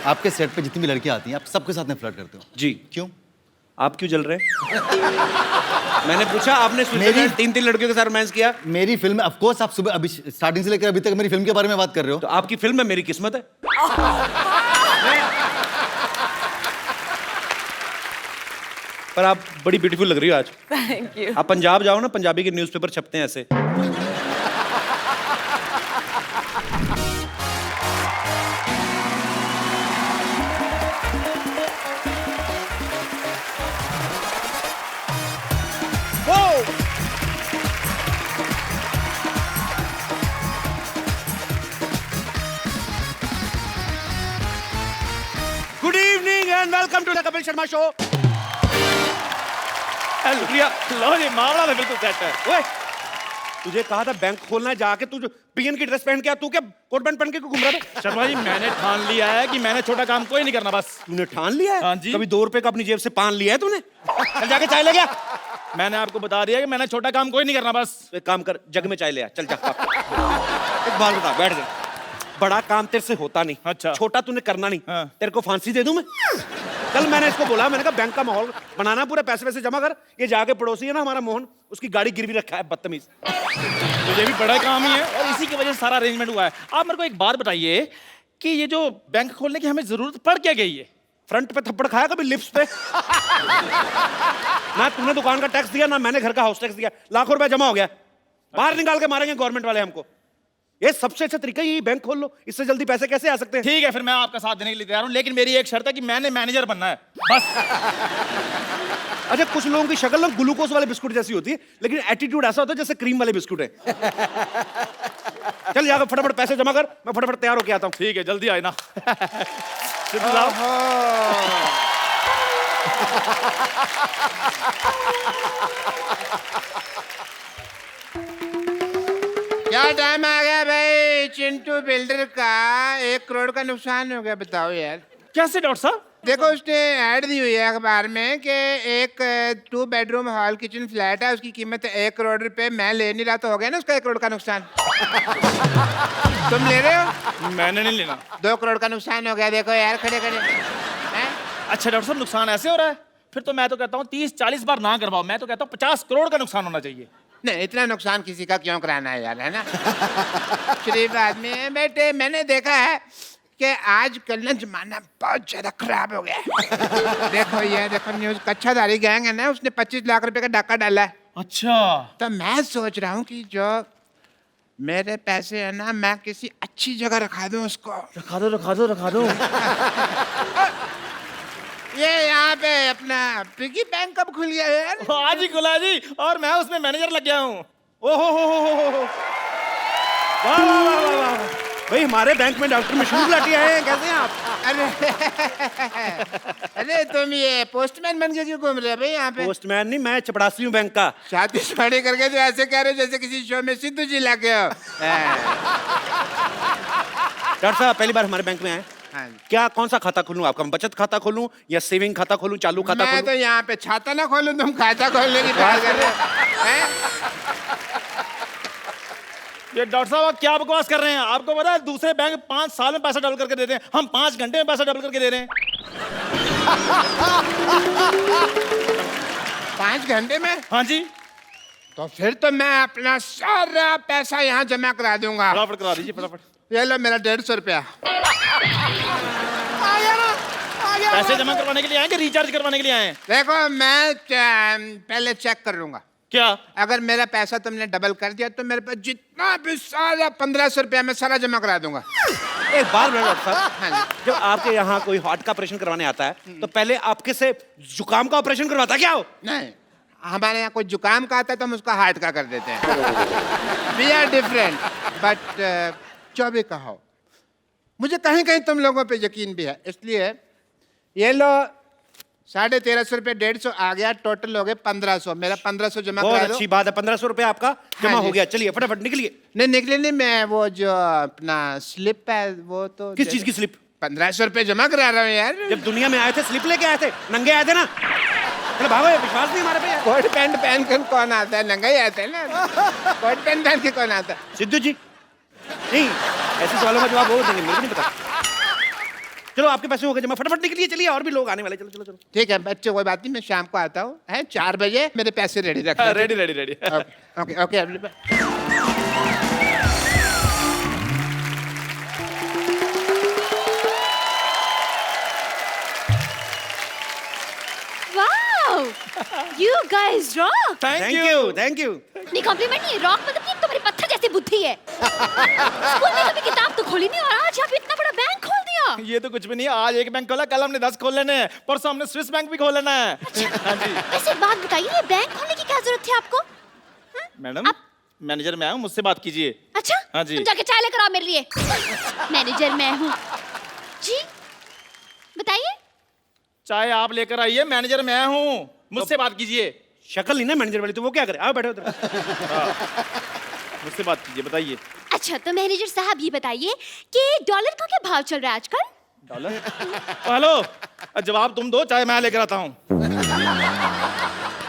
आपके सेट पे जितनी भी लड़कियां आती हैं आप सबके साथ में फ्लर्ट करते हो? जी। क्यों? आप क्यों जल रहे हैं? मैंने पूछा, आपने मेरी 3 लड़कियों के साथ रोमांस किया। मेरी फिल्म है, ऑफ कोर्स। आप सुबह अभी स्टार्टिंग से लेकर अभी तक मेरी फिल्म के बारे में बात कर रहे हो। तो आपकी फिल्म है, मेरी किस्मत है। पर आप बड़ी ब्यूटीफुल लग रही हो आज। Thank you. आप पंजाब जाओ ना, पंजाबी के न्यूज़पेपर छपते हैं ऐसे। Good evening and welcome to the Kapil Sharma show. शुक्रिया। लो जी, मामला तो बिल्कुल सेट है। ओए, तुझे कहा था बैंक खोलना है, जाके तू जो पीएन की ड्रेस पहन के आ, तू क्या कोट पैंट पहन के घूम रहा था? शर्मा जी, मैंने ठान लिया है कि मैंने छोटा काम कोई नहीं करना। बस तूने ठान लिया है? हाँ जी। कभी 2 रुपए का अपनी जेब से पान लिया है तूने? चल जाके चाय ले गया। मैंने आपको बता दिया कि मैंने छोटा काम कोई नहीं करना। बस एक काम कर, जग में चाय ले आ, चल जा। एक बात बता, बैठ जा। बड़ा काम तेरे से होता नहीं। अच्छा। छोटा तूने करना नहीं। हाँ। तेरे को फांसी दे दूं मैं? कल मैंने इसको बोला, मैंने कहा बैंक का माहौल बनाना, पूरे पैसे वैसे जमा कर। ये जाके पड़ोसी है ना हमारा मोहन, उसकी गाड़ी गिरवी रखा है, बदतमीज। तो ये भी बड़ा काम ही है और इसी की वजह से सारा अरेंजमेंट हुआ है। आप मेरे को एक बात बताइए कि ये जो बैंक खोलने की हमें जरूरत पड़ क्या गई है? फ्रंट पे थप्पड़ खाया कभी लिप्स पे? ना तूने दुकान का टैक्स दिया, ना मैंने घर का हाउस टैक्स दिया। लाखों रुपए जमा हो गया, बाहर निकाल के मारेंगे गवर्नमेंट वाले हमको। ये सबसे अच्छा तरीका ही बैंक खोल लो, इससे जल्दी पैसे कैसे आ सकते हैं? ठीक है, फिर मैं आपका साथ देने के लिए तैयार हूँ, लेकिन मेरी एक शर्त है कि मैंने मैनेजर बनना है बस। अच्छा, कुछ लोगों की शक्ल ना ग्लूकोज वाले बिस्कुट जैसी होती है, लेकिन एटीट्यूड ऐसा होता है जैसे क्रीम वाले बिस्कुट है। चल जाकर फटाफट पैसे जमा कर, मैं फटाफट तैयार होके आता हूँ। ठीक है, जल्दी आए ना। सिद्धू साहब। क्या टाइम आ गया भाई चिंटू बिल्डर का? 1 करोड़ का नुकसान हो गया, बताओ यार। कैसे डॉक्टर साहब? देखो, उसने ऐड दी हुई है अखबार में कि एक 2 बेडरूम हॉल किचन फ्लैट है, उसकी कीमत 1 करोड़ रुपए। मैं ले नहीं रहा, तो हो गया ना उसका 1 करोड़ का नुकसान। तुम ले रहे हो? मैंने नहीं लेना। 2 करोड़ का नुकसान हो गया, देखो यार, खड़े खड़े हैं? अच्छा डॉक्टर साहब, नुकसान ऐसे हो रहा है? फिर तो मैं तो कहता हूँ 30-40 बार ना करवाओ। मैं तो कहता हूँ 50 करोड़ का नुकसान होना चाहिए। नहीं, इतना नुकसान किसी का क्यों कराना है यार, है ना? शरीफ आदमी है बेटे। मैंने देखा है कि आजकल ना जमाना बहुत ज्यादा खराब हो गया है। देखो ये देखो न्यूज़, कच्छाधारी गैंग है ना, उसने 25 लाख रुपए का डाका डाला है। अच्छा। तो मैं सोच रहा हूँ कि जो मेरे पैसे है ना, मैं किसी अच्छी जगह रखा दूँ उसको। रखा दो, रखा दो, रखा दो। ये यहाँ पे अपना पिगी बैंक कब खुल गया यार? आज ही खुला जी, और मैं उसमें मैनेजर लग गया हूँ। ओहो हो। वाह वाह वाह वाह वाह। भाई हमारे बैंक में डॉक्टर मशहूर लाठी आए हैं, कैसे हैं आप? अरे तुम ये पोस्टमैन बन के क्यों घूम रहे हो भाई यहाँ पे? पोस्टमैन नहीं, मैं चपड़ासी हूँ बैंक का। शादी शादी करके तो ऐसे कह रहे हो जैसे किसी शो में सिद्धू जी लगे हो। डॉक्टर साहब, पहली बार हमारे बैंक में आए। हाँ। क्या कौन सा खाता खोलूं? आपका बचत खाता खोलूं या सेविंग खाता खोलूं, चालू खाता मैं खोलूं? तो यहाँ पे छाता ना खोलूं, तुम खाता खोलने की बात कर रहे हो हैं? ये डॉक्टर साहब, आप क्या बकवास कर रहे हैं? आपको पता है दूसरे बैंक 5 साल में पैसा डबल करके देते हैं, हम 5 घंटे में पैसा डबल करके दे रहे हैं। 5 घंटे में? हाँ जी। तो फिर तो मैं अपना सारा पैसा यहाँ जमा करा दूंगा। फटाफट करा दीजिए, फटाफट। ये लो मेरा 150 रुपया। पैसे जमा करवाने के लिए आए कि रिचार्ज करवाने के लिए आए हैं? देखो, मैं पहले चेक कर लूंगा। क्या? अगर मेरा पैसा तुमने डबल कर दिया तो मेरे पास जितना भी सारा 1500 रुपया मैं सारा जमा करा दूंगा। एक बात बोलो डॉक्टर साहब, हाँ जी। जब आपके यहाँ कोई हार्ट का ऑपरेशन करवाने आता है तो पहले आपके से जुकाम का ऑपरेशन करवाता क्या हो? नहीं, हमारे यहाँ कोई जुकाम का आता है तो हम उसका हार्ट का कर देते हैं। वी आर डिफरेंट, बट जो भी कहो, मुझे कहीं कहीं तुम लोगों पे यकीन भी है, इसलिए ये लो 1350 रुपये, 150 आ गया, टोटल हो गए 1500। मेरा 1500 जमा बहुत करा दो। अच्छी बात है, 1500 रुपए आपका जमा जी। हो गया। चलिए फटाफट निकलिए। नहीं निकले नहीं, मैं वो जो अपना स्लिप है वो तो किस चीज की स्लिप? 1500 रुपये जमा करा रहा हूँ यार। जब दुनिया में आए थे स्लिप लेके आए थे, नंगे आए थे ना। चलो भागो, ये विश्वास नहीं हमारे पे यार। कोट पैंट पहन कर कौन आता है? नंगा ही आता है ना। कोट पैंट पहन के कौन आता है? सिद्धू जी नहीं, ऐसे सवालों का जवाब वो देंगे, मेरे को नहीं पता। चलो आपके पैसे हो गए जमा, फटाफट निकलिए, चलिए और भी लोग आने वाले, चलो चलो चलो। ठीक है बच्चे, कोई बात नहीं, मैं शाम को आता हूँ, है 4 बजे मेरे पैसे रेडी रखना। Ready ready ready. Okay okay. Wow! You guys rock! Thank you. Thank you. नहीं कॉम्प्लीमेंट नहीं, रॉक मतलब कि तुम्हारी पत्थर जैसी बुद्धि है। स्कूल में कभी किताब तो खोली नहीं और आज आप इतना बड़ा बैंक खोल दिया। ये तो कुछ भी नहीं है, आज एक बैंक खोला, कल हमने 10 खोल लेने हैं, परसों हमने स्विस बैंक भी खोल लेना है। हाँ जी। वैसे एक बात बताइए, ये बैंक खोलने की क्या जरूरत थी आपको? मैडम मैनेजर मैं हूँ, मुझसे बात कीजिए। अच्छा, हाँ जी। तुम जाके चाय लेकर आओ मेरे लिए। मैनेजर मैं हूँ। जी बताइए। चाय आप लेकर आइए, मैनेजर मैं हूँ, मुझसे बात कीजिए। शक्ल नहीं ना मैनेजर वाली, तो वो क्या करे? आओ बैठो उधर। मुझसे बात कीजिए, बताइए। अच्छा तो मैनेजर साहब ये बताइए कि डॉलर का क्या भाव चल रहा है आजकल? डॉलर? हेलो, जवाब तुम दो, चाय मैं लेकर आता हूँ।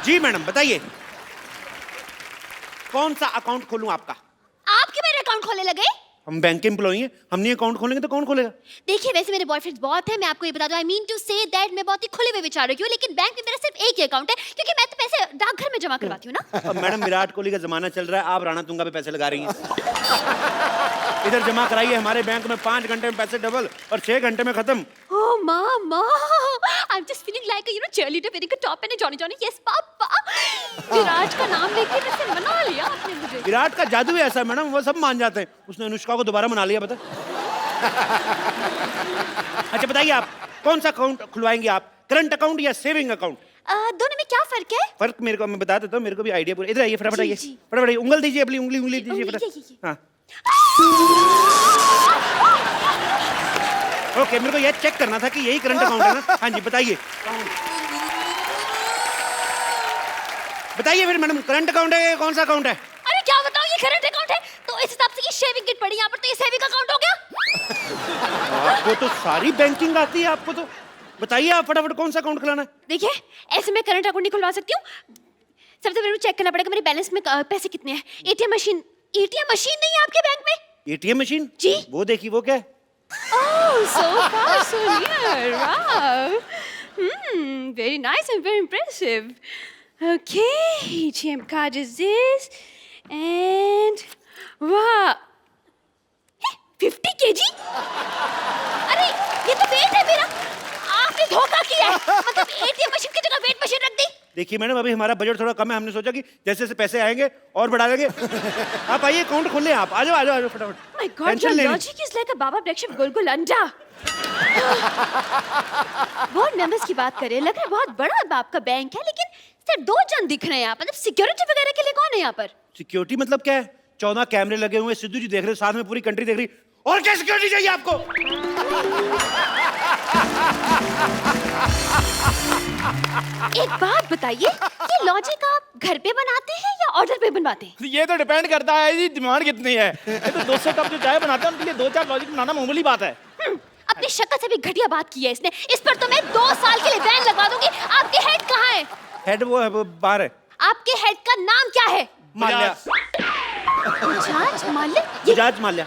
जी मैडम बताइए, कौन सा अकाउंट खोलूं आपका? आप क्यों मेरे अकाउंट खोलने लगे? हम बैंक के एम्प्लॉई हैं, हम नहीं अकाउंट खोलेंगे तो कौन खोलेगा? देखिए वैसे मेरे बॉयफ्रेंड्स बहुत हैं, मैं आपको ये बता दूं, I mean to say that मैं बहुत ही खुले हुए विचार रखी हूँ, लेकिन बैंक में मेरा सिर्फ एक ही अकाउंट है क्योंकि मैं तो पैसे डाकघर में जमा करवाती हूँ ना। अब मैडम विराट कोहली का जमाना चल रहा है, आप राणा तुंगा पे पैसे लगा रही हैं। इधर जमा कराइए, हमारे बैंक में 5 घंटे में पैसे डबल और 6 घंटे में खत्म। Oh mama, I'm just feeling like a cheerleader wearing a top and a Johnny Johnny. Yes पापा। विराट का नाम लेके वैसे मना लिया आपने मुझे। विराट का जादू ही ऐसा है मैडम, वो सब मान जाते हैं। उसने अनुष्का को दोबारा मना लिया, बता। अच्छा बताइए, आप कौन सा अकाउंट खुलवाएंगे आप, करंट अकाउंट या सेविंग अकाउंट? दोनों में क्या फर्क है? फर्क मेरे को मैं बता देता हूँ, मेरे को भी आइडिया पूरा। इधर आइए, फटाफट जी, आइए, जी। फटाफट आइए, उंगल दीजिए, अपनी उंगली दीजिए उंगली, फटाफट। ये। हाँ ओके, मेरे को ये चेक करना था कि यही करंट अकाउंट है ना। हाँ जी बताइए, बताइए फिर मैडम, करंट अकाउंट है या कौन सा अकाउंट है? अरे क्या बताऊँ, ये करंट अकाउंट है तो इस हिसाब से ये शेविंग किट पड़ी यहाँ पर, तो ये सेविंग अकाउंट हो गया। आपको तो सारी बैंकिंग आती है, आपको तो। बताइए आप फटाफट, कौन सा अकाउंट खुलाना है? देखिए ऐसे मैं करंट अकाउंट नहीं खुलवा सकती हूँ, सबसे पहले चेक करना पड़ेगा मेरे बैलेंस में पैसे कितने हैं। एटीएम मशीन नहीं है आपके बैंक में? ATM machine? जी। वो देखिए, वो क्या है? Oh, so far so near. Wow. Very nice and very impressive. Okay, ATM card is this, and wow, 50 kg. अरे ये तो वेट है मेरा, आपने धोखा किया है। मतलब एटीएम मशीन की जगह वेट मशीन रख दी। देखिए मैडम, अभी हमारा बजट थोड़ा कम है, हमने सोचा कि जैसे जैसे पैसे आएंगे और बढ़ा देंगे। आप आइए, अकाउंट खोल लें आप। आ जाओ आ जाओ फटाफट। My God, टेंशन your लेनी। logic is like a Baba Black Sheep गुलगुल अंडा। बोर्ड मेंबर्स की बात करें, लग रहा है बहुत बड़ा आपका बैंक है, लेकिन सिर्फ 2 जन दिख रहे हैं यहाँ पर। मतलब सिक्योरिटी वगैरह के लिए कौन है यहाँ पर? सिक्योरिटी मतलब क्या है? 14 कैमरे लगे हुए हैं, सिद्धू जी देख रहे हैं, साथ में पूरी कंट्री देख रही है। और क्या सिक्योरिटी चाहिए आपको? एक बात बताइए, ये लॉजिक आप घर पे बनाते हैं या ऑर्डर पे बनवाते हैं? ये तो डिपेंड करता है जी, डिमांड कितनी है। ये तो 200 कप जो चाय बनाते हैं उनके लिए 2-4 लॉजिक बनाना मामूली बात है। अपनी शक्ल से भी घटिया बात की है इसने। इस पर तो मैं 2 साल के लिए बैन लगवा दूंगी। आपके हेड कहाँ है? हेड वो है, वो बाहर है। आपके हेड का नाम क्या है? माल्या। बजाज माल्या? बजाज माल्या।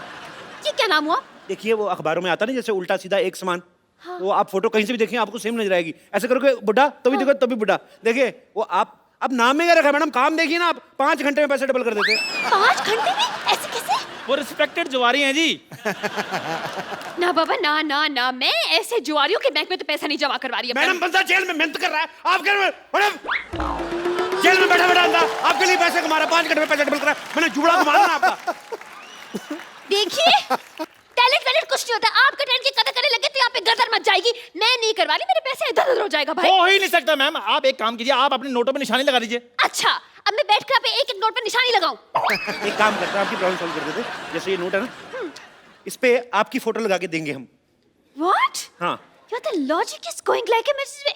ये क्या नाम हुआ? देखिए वो अखबारों में आता नहीं, जैसे उल्टा सीधा एक समान। वो आप फोटो कहीं से भी देखें आपको सेम नजर आएगी। ऐसे करोगे बुढ़ा तो भी देखो तभी बुढ़ा। देखिए वो आप अब नाम में क्या रखा है मैडम, काम देखिए ना आप, 5 घंटे में पैसे डबल कर देते हैं। 5 घंटे में? ऐसे कैसे? वो रिस्पेक्टेड जुआरी हैं जी। ना बाबा ना ना ना, मैं ऐसे जुआरियों के बैंक में तो पैसा नहीं जमा करवा रही। मैडम बंदा जेल में मेहनत कर रहा है, आप कह रहे हो मैडम जेल में बैठा बैठा अंदर आपके लिए पैसे कमा रहा है, 5 घंटे में पैसे डबल कर रहा है। मैंने जुड़ा घुमा ना आपका। देखिए टैलेंट कुछ नहीं होता। आपका टैलेंट की कदर करने लगे तो यहाँ पे गदर मच जाएगी। मैं नहीं करवा रही, मेरे पैसे इधर उधर हो जाएगा भाई। हो ही नहीं सकता मैम, आप एक काम कीजिए, आप अपने नोटों पे निशानी लगा दीजिए। अच्छा अब मैं बैठ कर यहाँ पे एक एक नोट पर निशानी लगाऊं? एक काम करते हैं, आपकी प्रॉब्लम सॉल्व कर देते हैं। जैसे ये नोट है ना, इस पे आपकी फोटो लगा के देंगे हम। What? हाँ Your the logic is going like a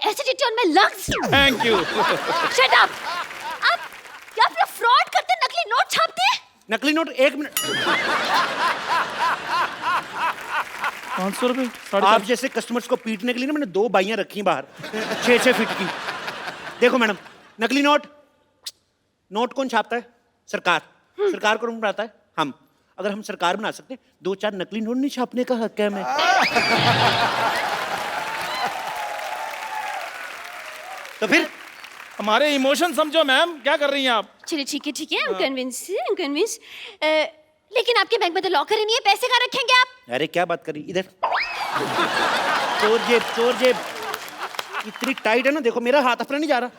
acidity on my lungs. Thank you. Shut up. आप अपना फ्रॉड करते, नकली नोट छापते हैं। नकली नोट 1 मिनट। 500 रुपए? आप जैसे कस्टमर्स को पीटने के लिए ना मैंने 2 बाइयां रखी हैं बाहर 6-6 फीट की। देखो मैडम, नकली नोट कौन छापता है? सरकार। सरकार कौन बनाता है? हम। अगर हम सरकार बना सकते 2-4 नकली नोट नहीं छापने का हक है हमें। तो फिर हमारे इमोशन समझो मैम, क्या कर रही हैं आप? चलिए ठीक है, I'm convinced. लेकिन आपके बैंक में तो लॉकर ही नहीं है, पैसे कहाँ रखेंगे आप? अरे क्या बात करी, इधर चोर जेब इतनी टाइट है ना, देखो मेरा हाथ अपना नहीं जा रहा।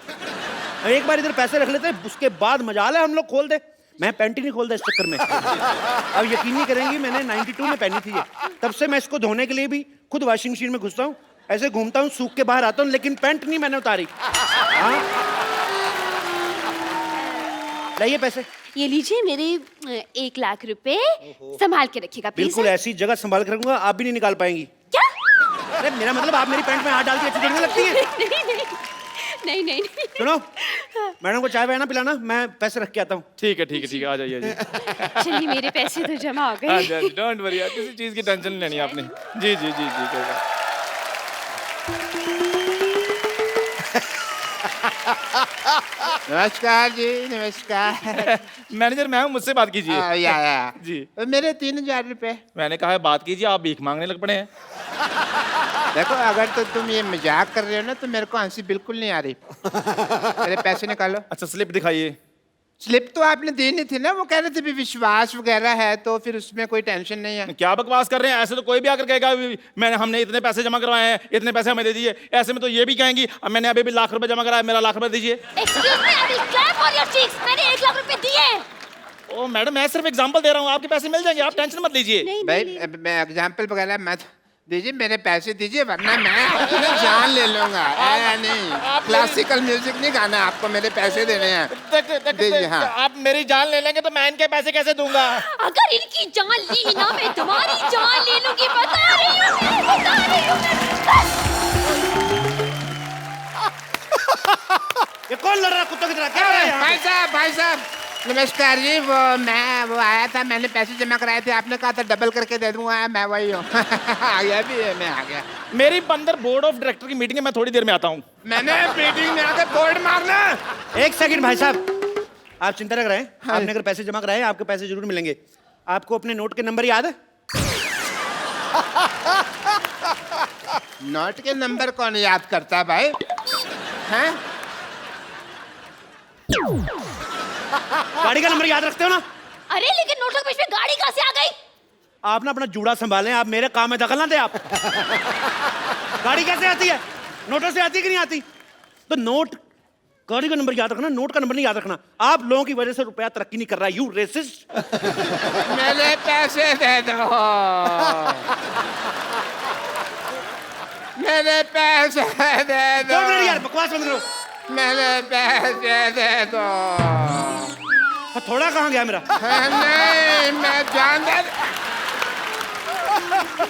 एक बार इधर पैसे रख लेते, उसके बाद मजाल है हम लोग खोल दे। मैं पैंट ही नहीं खोलता इस चक्कर में। अब यकीन नहीं करेंगी, मैंने 92 में पहनी थी ये, तब से मैं इसको धोने के लिए भी खुद वॉशिंग मशीन में घुसता हूँ, ऐसे घूमता हूँ, सूख के बाहर आता हूँ, लेकिन पैंट नहीं मैंने उतारी। हाँ? लाइए पैसे। ये लीजिए मेरे 1 लाख रुपए, संभाल के रखिएगा प्लीज। बिल्कुल ऐसी जगह संभाल के रखूंगा, आप भी नहीं निकाल पाएंगी। क्या? अरे मेरा मतलब, आप मेरी पैंट में हाथ डाल के अच्छी देखने लगती है। नहीं। सुनो, मैडम को चाय वाय ना पिलाना, मैं पैसे रख के आता हूँ। ठीक है, आ जाइए। चलिए मेरे पैसे तो जमा हो गए। डोंट वरी, किसी चीज की टेंशन नहीं लेनी आपने। जी कोई बात। नमस्कार जी, नमस्कार। मैनेजर मैम मुझसे बात कीजिए। या जी। मेरे 3000 रुपए। मैंने कहा है बात कीजिए, आप भीख मांगने लग पड़े हैं। देखो, अगर तो तुम ये मजाक कर रहे हो ना, तो मेरे को हंसी बिल्कुल नहीं आ रही। मेरे पैसे निकालो। अच्छा स्लिप दिखाइए। स्लिप तो आपने दी नहीं थी ना, वो कह रहे थे भी विश्वास वगैरह है, तो फिर उसमें कोई टेंशन नहीं है। क्या बकवास कर रहे हैं? ऐसे तो कोई भी आकर कहेगा हमने इतने पैसे जमा करवाए हैं, इतने पैसे हमें दे दीजिए। ऐसे में तो ये भी कहेंगी अब मैंने अभी लाख रुपए जमा कराया, मेरा लाख रुपए दीजिए। Excuse me, I will clap on your cheeks. मैंने 1 लाख रुपए दिए। ओ मैडम, मैं सिर्फ एग्जांपल दे रहा हूँ, आपके पैसे मिल जाएंगे, आप टेंशन मत लीजिए। भाई मैं एग्जाम्पल वगैरह मत दीजिए, मेरे पैसे दीजिए, वरना मैं अपनी जान ले लूंगा। नहीं, क्लासिकल म्यूजिक नहीं गाना आपको, मेरे पैसे देने हैं। दीजिए। हाँ, आप मेरी जान ले लेंगे तो मैं इनके पैसे कैसे दूंगा? अगर इनकी जान ली ना, मैं तुम्हारी जान ले लूंगी। बता रही हूँ। ये कौन लड़ रहा कुत्तों की तरह? क्या हो रहा है यहाँ पे? भाई साहब नमस्कार जी। वो आया था, मैंने पैसे जमा कराए थे, आपने कहा था डबल करके दे दूंगा, मैं वही हूँ। आ गया भी है, मैं आ गया। मेरी अंदर बोर्ड ऑफ डायरेक्टर की मीटिंग है, मैं थोड़ी देर में आता हूँ। मैंने मीटिंग में आकर बोर्ड मारना। एक सेकंड भाई साहब, आप चिंता न करें। आपने अगर पैसे जमा कराए, आपके पैसे जरूर मिलेंगे। आपको अपने नोट के नंबर याद है? नोट के नंबर कौन याद करता भाई? हैं? गाड़ी का नंबर याद रखते हो ना? अरे लेकिन नोटों के बीच में गाड़ी कहाँ से आ गई? आप ना अपना जूड़ा संभालें, आप मेरे काम में दखल ना दे। आप गाड़ी कैसे आती है? नोटों से आती है कि नहीं आती? तो नोट, गाड़ी का नंबर याद रखना, नोट का नंबर नहीं याद रखना। आप लोगों की वजह से रुपया तरक्की नहीं कर रहा। You resist. मेरे पैसे दे दो। मेरे पैसे दे दो। यार बकवास बंद करो। मेरे पैसे दे दो। थोड़ा कहाँ गया मेरा? नहीं, मैं जान दे।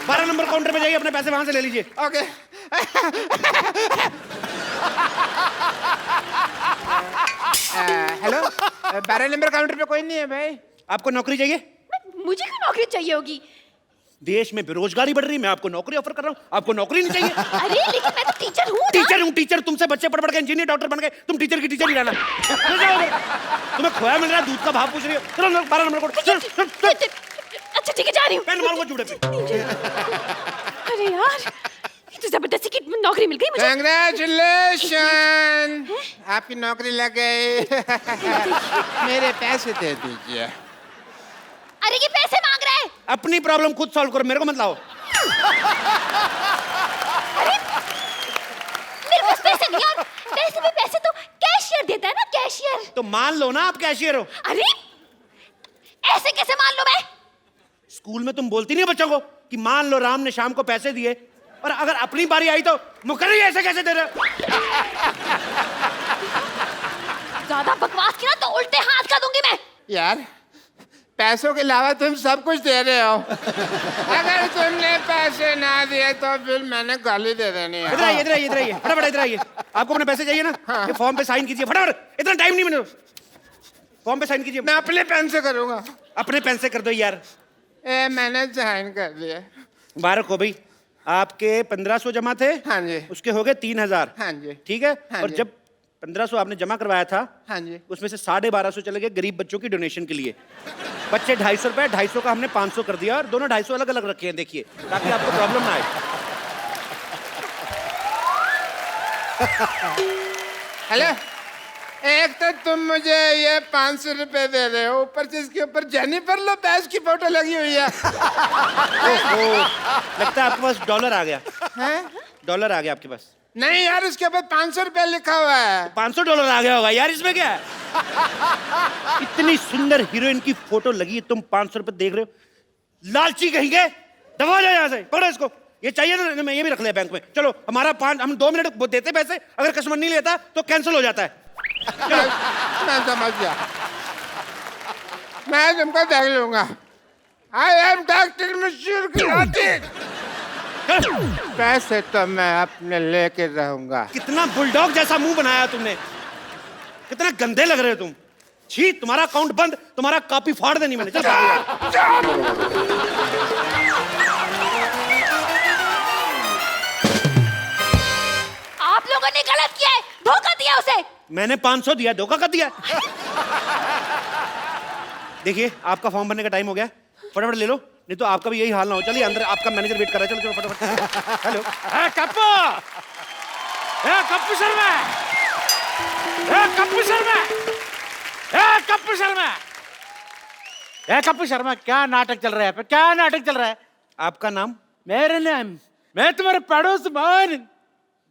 12 नंबर काउंटर पे जाइए, अपने पैसे वहां से ले लीजिए। ओके। हेलो, 12 नंबर काउंटर पे कोई नहीं है भाई। आपको नौकरी चाहिए? मुझे क्यों नौकरी चाहिए होगी? देश में बेरोजगारी बढ़ रही है, मैं आपको नौकरी ऑफर कर रहा हूँ। आपको नौकरी नहीं चाहिए? अरे लेकिन मैं तो टीचर हूँ ना। टीचर हूँ, टीचर। तुमसे बच्चे पढ़ के इंजीनियर डॉक्टर बन गए, तुम टीचर की टीचर ही रहना। तुम्हें खोया मिल रहा है, दूध का भाव पूछ रही हो। चलो 12 नंबर कोड। अच्छा ठीक है, जा रही हूँ। पेन मारूंगा जूड़े पे। अरे यार, ये तो जबरदस्ती की नौकरी मिल गई मुझे। कांग्रेचुलेशन, आपकी नौकरी लग गई। मेरे पैसे दे दीजिए। अरे ये पैसे मांग रहा है। अपनी प्रॉब्लम खुद सॉल्व करो, मेरे को मत लाओ। अरे मेरे पास पैसे नहीं, और पैसे भी पैसे तो कैशियर देता है ना, कैशियर। तो मान लो ना आप कैशियर हो। अरे ऐसे कैसे मान लो? मैं स्कूल में तुम बोलती नहीं बच्चों को कि मान लो राम ने शाम को पैसे दिए, और अगर अपनी बारी आई तो मुकर्री ऐसे कैसे दे रहे हो? ज्यादा बकवास की ना तो उल्टे हाथ का दूंगी मैं। यार, पैसों के अलावा तुम सब कुछ दे रहे हो। अगर तुमने पैसे ना दिए तो फिर मैंने गाली दे देनी है। इधर आइए, इधर आइए, इधर आइए, फटाफट इधर आइए। आपको अपने पैसे चाहिए ना? ये फॉर्म पे साइन कीजिए फटाफट, इतना टाइम नहीं। मैंने फॉर्म पे साइन कीजिए। मैं अपने पेन से करूंगा। अपने पेन से कर दो यार। मैंने साइन कर दिया। मुबारक हो भाई, आपके 1500 जमा थे। हाँ जी। उसके हो गए 3000। हाँ जी। ठीक है। हाँ और जी। जब 1500 आपने जमा करवाया था, हाँ जी, उसमें से 1250 चले गए गरीब बच्चों की डोनेशन के लिए। बच्चे 250 रुपए, 250 का हमने 500 कर दिया, और दोनों 250 अलग अलग रखे हैं, देखिए, ताकि आपको प्रॉब्लम ना आए। हेलो, एक तो तुम मुझे ये 500 रुपए दे रहे हो, ऊपर से इसके ऊपर जेनिफर लोपेज की फोटो लगी हुई है। लगता है आपके पास डॉलर आ गया। हैं? डॉलर आ गया आपके पास। नहीं यार, उसके ऊपर 500 रुपए लिखा हुआ है। $500 आ गया होगा यार, इसमें क्या है? इतनी सुंदर हीरोइन की फोटो लगी है, तुम 500 रुपए देख रहे हो? लालची कहेंगे, दबा जाओ यहाँ से, पकड़ो इसको। ये चाहिए ना, मैं ये भी रख लिया बैंक में। चलो हम 2 मिनट देते पैसे, अगर कस्टमर नहीं लेता तो कैंसिल हो जाता है। मैं समझ गया, मैं तुमको देख लूंगा। आई एम डॉक्टर मशहूर खिलाड़ी। पैसे तो मैं अपने लेके रहूंगा। कितना बुलडॉग जैसा मुंह बनाया तुमने, कितना गंदे लग रहे हो तुम। छी, तुम्हारा अकाउंट बंद, तुम्हारा कॉपी फाड़ देनी मैंने। चल आप लोगों ने गलत किया है, धोखा दिया उसे। मैंने 500 दिया, धोखा कर दिया। देखिए, आपका फॉर्म भरने का टाइम हो गया, फटाफट ले लो, नहीं तो आपका भी यही हाल ना हो। चलिए अंदर, आपका मैनेजर वेट कर रहा है। चलो चलो फटाफट। हेलो, कप्पू कप्पू शर्मा, कप्पू शर्मा, कप्पू शर्मा, कप्पू शर्मा, क्या नाटक चल रहा है? क्या नाटक चल रहा है? आपका नाम? मेरे नाम, मैं तुम्हारे पड़ोस मान।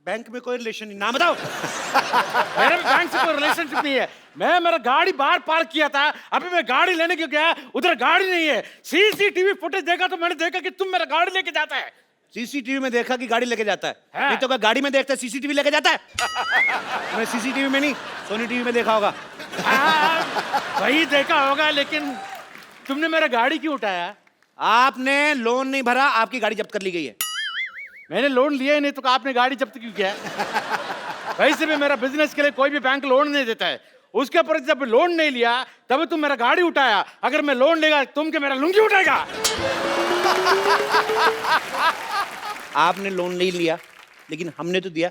बैंक में कोई रिलेशन नहीं, नाम बताओ। मेरे बैंक से कोई रिलेशनशिप नहीं है। मैं मेरा गाड़ी बाहर पार्क किया था, अभी मैं गाड़ी लेने क्यों गया, उधर गाड़ी नहीं है। सीसीटीवी फुटेज देखा तो मैंने देखा कि तुम मेरा गाड़ी लेके जाता है। सीसीटीवी में देखा कि गाड़ी लेके जाता है, हाँ। नहीं तो क्या गाड़ी में देखता है सीसीटीवी लेके जाता है? मैं सीसीटीवी में नहीं, सोनी टीवी में देखा होगा। वही देखा होगा, लेकिन तुमने मेरा गाड़ी क्यों उठाया? आपने लोन नहीं भरा, आपकी गाड़ी जब्त कर ली गई है। मैंने लोन लिया ही नहीं तो आपने गाड़ी जब्त क्यों किया? वैसे भी मेरा बिजनेस के लिए कोई भी बैंक लोन नहीं देता है। उसके ऊपर जब लोन नहीं लिया तब तुम मेरा गाड़ी उठाया। अगर मैं लोन लेगा तुम के मेरा लुंगी उठाएगा। आपने लोन नहीं लिया, लेकिन हमने तो दिया।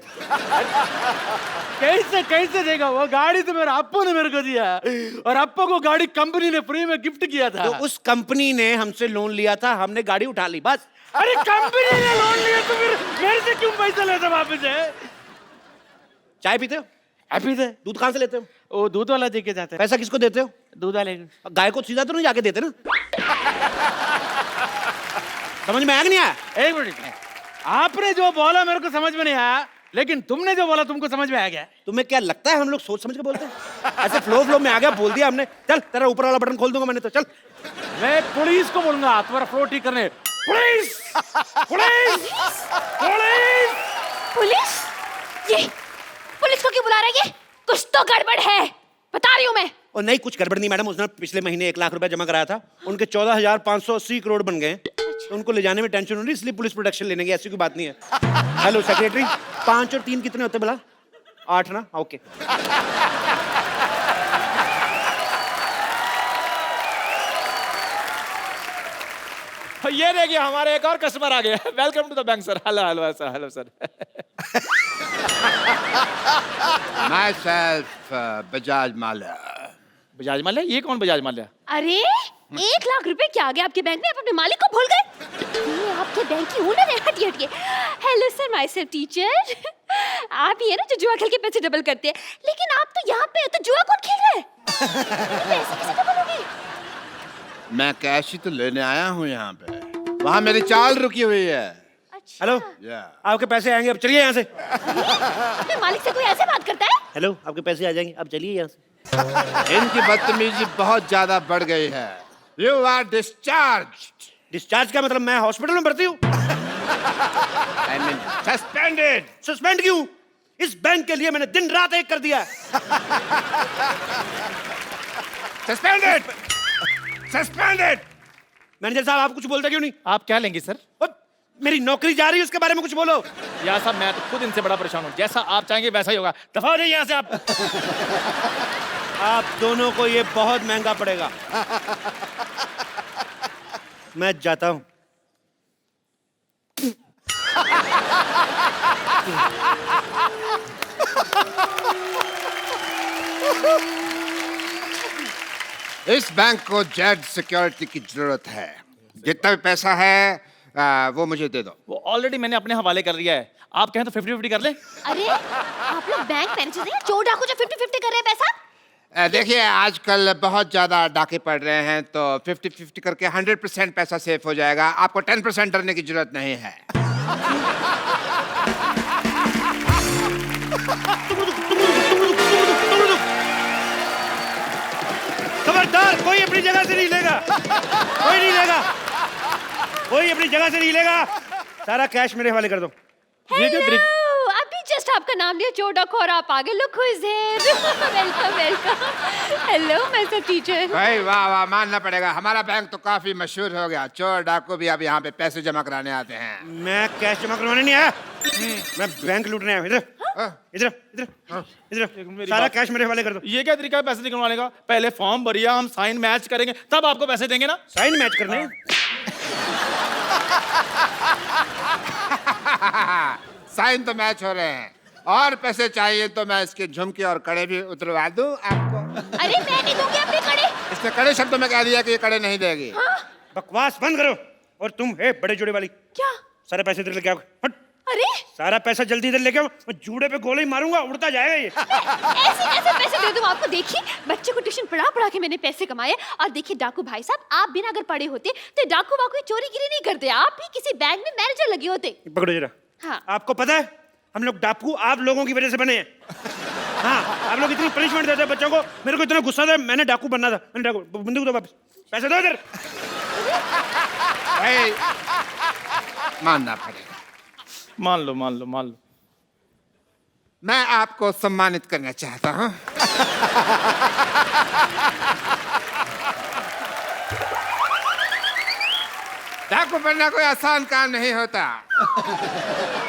कैसे कैसे देगा? वो गाड़ी तो मेरा अप्पू ने मेरे को दिया, और अप्पू को गाड़ी कंपनी ने फ्री में गिफ्ट किया था। तो उस कंपनी ने हमसे लोन लिया था, हमने गाड़ी उठा ली, बस। अरे कंपनी ने लोन लिया तो फिर मेरे से क्यों पैसा लेते वापस है? चाय पीते हो? पीते। दूध कहाँ से लेते हो? वो दूध वाला दे के जाते हैं। पैसा किसको देते हो? दूध वाले। गाय को सीधा तो नहीं जाके देते ना? समझ में आया कि नहीं आया? एक मिनट, आपने जो बोला मेरे को समझ में नहीं आया, लेकिन तुमने जो बोला तुमको समझ में आ गया। तुम्हें क्या लगता है हम लोग सोच समझ के बोलते हैं? ऐसे फ्लो में आ गया, बोल दिया हमने। चल, तेरा ऊपर वाला बटन खोल दूंगा मैंने तो। चल, मैं पुलिस को बोलूंगा तुम्हारा फ्लो ठीक करने। Police, police, police, police? ये पुलिस को क्यों बुला रहा है? ये कुछ तो गड़बड़ है, बता रही हूँ मैं। और नहीं, कुछ गड़बड़ नहीं मैडम। उसने पिछले महीने 1 लाख रुपया जमा कराया था, उनके 14,580 करोड़ बन गए। तो उनको ले जाने में टेंशन हो रही, इसलिए पुलिस प्रोटेक्शन लेने की। ऐसी कोई बात नहीं है। हेलो सेक्रेटरी, 5 और 3 कितने होते बोला? 8 ना? ओके। ये देखिए हमारे एक और कस्टमर आ गया। Welcome to the bank sir. Hello hello sir, hello sir. Myself Bajaj Mallya. Bajaj Mallya? ये कौन बजाज माल्या? अरे 1 लाख रुपए क्या आ गया आपके बैंक में? आप अपने मालिक को भूल गए? ये आपके बैंक की ओनर है। हटिए हटिए। Hello sir, myself teacher. आप ही है ना जो जुआ खेल के पैसे डबल करते हैं, लेकिन आप तो यहाँ पे हो, तो जुआ कौन खेल रहा है? पैसे कैसे डबल होंगे? मैं कैश ही तो लेने आया हूँ यहाँ पे, वहाँ मेरी चाल रुकी हुई है। अच्छा। हेलो, आपके पैसे आएंगे, अब चलिए यहाँ से। अपने मालिक से कोई ऐसे बात करता है? हेलो, आपके पैसे आ जाएंगे, अब चलिए यहाँ से। इनकी बदतमीजी बहुत ज्यादा बढ़ गई है। You are discharge. डिस्चार्ज क्या मतलब? मैं हॉस्पिटल में भर्ती हूँ? I mean suspended. सस्पेंड क्यों? इस बैंक के लिए मैंने दिन रात एक कर दिया। Suspended, suspended. मैनेजर साहब, आप कुछ बोलते क्यों नहीं? आप क्या लेंगे सर? मेरी नौकरी जा रही है, उसके बारे में कुछ बोलो। यार साहब, मैं तो खुद इनसे बड़ा परेशान हूँ। जैसा आप चाहेंगे वैसा ही होगा। दफा हो जाइए यहाँ से आप। आप दोनों को ये बहुत महंगा पड़ेगा। मैं जाता हूं। इस बैंक को जेड सिक्योरिटी की जरूरत है। जितना भी पैसा है वो मुझे दे दो। वो ऑलरेडी मैंने अपने हवाले कर लिया है, आप कहें तो 50-50 कर लें। अरे आप लोग बैंक मैनेजर हैं, चोर डाकू जो 50-50 कर रहे हैं पैसा। देखिए आजकल बहुत ज़्यादा डाके पड़ रहे हैं, तो 50-50 करके 100% पैसा सेफ हो जाएगा। आपको 10% डरने की जरूरत नहीं है। खबरदार, कोई अपनी जगह से नहीं लेगा, कोई नहीं लेगा, कोई अपनी जगह से नहीं लेगा। सारा कैश मेरे हवाले कर दो। हेलो, अभी जस्ट आपका नाम लिया चोर डाकू और आप आगे। Look who is here. Welcome welcome. Hello mister teacher. भाई वाह वाह, मानना पड़ेगा, हमारा बैंक तो काफी मशहूर हो गया। चोर डाकू भी अब यहाँ पे पैसे जमा कराने आते हैं। मैं कैश जमा करवाने नहीं आया, मैं बैंक लूटने आया। इधर इधर इधर इधर, सारा कैश मेरे हवाले कर दो। ये क्या तरीका है पैसे निकलवाने का? पहले फॉर्म भरिए, हम साइन मैच करेंगे, तब आपको पैसे देंगे ना। साइन मैच करने? साइन तो मैच हो रहे हैं, और पैसे चाहिए तो मैं इसके झुमके और कड़े भी उतरवा दूं आपको। अरे मैं नहीं दूंगी अपने कड़े। इसने कड़े शब्दों में कह दिया कि ये कड़े नहीं देगी। बकवास बंद करो। और तुम है बड़े जोड़े वाली, क्या? सारे पैसे इधर लेके आओ। हट, अरे सारा पैसा जल्दी इधर लेके आओ, मैं जूड़े पे गोली मारूंगा, उड़ता जाएगा ये। ऐसे कैसे पैसे दे दूं आपको? देखिए बच्चे को ट्यूशन पढ़ा पढ़ा के मैंने पैसे कमाए। और देखिए डाकू भाई साहब, आप बिना अगर पढ़े होते तो डाकू वाकू चोरी गिरी नहीं करते, आप भी किसी बैंक में मैनेजर लगे होते। पकड़ो जरा। हाँ। आपको पता है हम लोग डाकू आप लोगों की वजह से बने हैं। हाँ, आप लोग इतनी पनिशमेंट देते हैं बच्चों को, मेरे को इतना गुस्सा था, मैंने डाकू बनना था। मैंने डाकू, बंदूक दो वापस, पैसे दो इधर। भाई मानना पड़ेगा, मान लो मान लो मान लो। मैं आपको सम्मानित करना चाहता हूँ। डाकू बनना कोई आसान काम नहीं होता।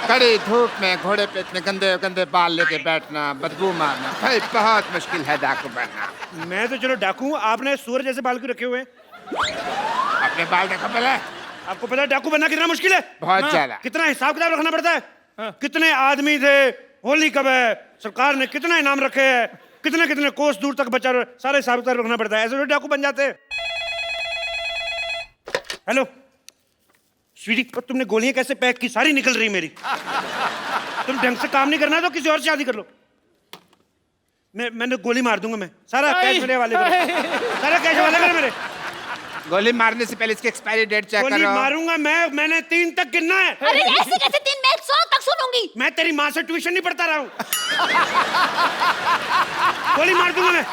कड़ी धूप में घोड़े पे इतने गंदे गंदे बाल लेके बैठना, बदबू मारना, भाई बहुत मुश्किल है डाकू बनना। मैं तो चलो डाकू हूं, आपने सूअर जैसे बाल क्यों रखे हुए हैं? अपने बाल देखो पहले। आपको पता है डाकू बनना कितना मुश्किल है? बहुत ज्यादा। कितना हिसाब किताब रखना पड़ता है? कितने आदमी थे, होली कब है, सरकार ने कितना इनाम रखे हैं, कितने कितने कोस दूर तक बचा, सारे हिसाब किताब रखना पड़ता है। ऐसे तो डाकू बन जाते हैं। हेलो स्वीटी, पर तुमने गोलियां कैसे पैक की? सारी निकल रही मेरी। तुम ढंग से काम नहीं करना तो किसी और से शादी कर लो। मैंने गोली मार दूंगा मैं। सारा कैश मेरे वाले करो, सारा कैश वाले करो मेरे। गोली मारने से पहले इसकी एक्सपायरी डेट चेक गोली करो। मारूंगा मैंने 3 तक गिनना है। अरे ऐसे कैसे 3? मैं 100 तक सुनूंगी। मैं तेरी माँ से ट्यूशन नहीं पढ़ता रहा हूँ। गोली मार दूंगा मैं।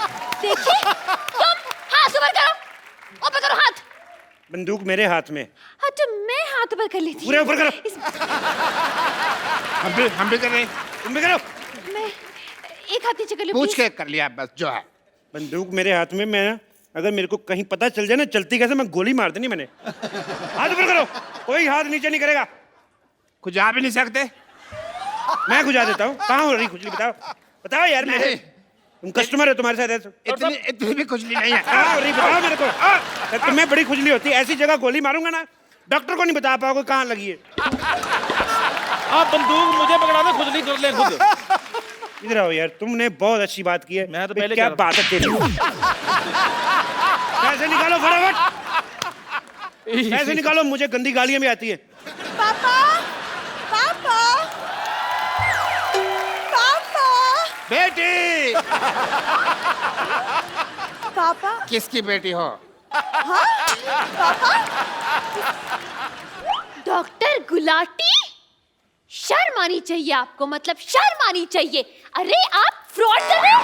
देखिए तुम हाथ ऊपर करो, ऊपर करो हाथ। बंदूक मेरे हाथ में। हाँ तो मैं हाथ ऊपर कर लेती। पूरे ऊपर करो। हम भी कर रहे हैं। तुम भी करो। मैं एक हाथ नीचे कर लूं पूछ प्लीज? के कर लिया बस जो है। बंदूक मेरे हाथ में, मैं अगर मेरे को कहीं पता चल जाए ना चलती कैसे, मैं गोली मार देनी मैंने। हाथ ऊपर करो, कोई हाथ नीचे नहीं करेगा। खुजा भी नहीं सकते। मैं खुजा देता हूँ। कहाँ हो रही खुजली? बताओ बताओ यार। मेरे तुम कस्टमर हो, तुम्हारे साथ ऐसे इतनी भी खुजली नहीं है। कहाँ हो रही बताओ मेरे को। तुम्हें बड़ी खुजली होती है, ऐसी जगह गोली मारूंगा ना डॉक्टर को नहीं बता पाओगे कहाँ लगी है। आप बंदूक मुझे पकड़ा दो, खुजली कर ले खुद। इधर आओ यार, तुमने बहुत अच्छी बात की है। मैं तो भाई, पहले क्या कह रहा बात है तेरी। पैसे निकालो फटाफट, पैसे निकालो, मुझे गंदी गालियां भी आती है। पापा पापा पापा बेटी पापा किसकी बेटी हो? डॉक्टर गुलाटी, शर्म आनी चाहिए आपको, मतलब शर्म आनी चाहिए। अरे आप फ्रॉड कर रहे हो।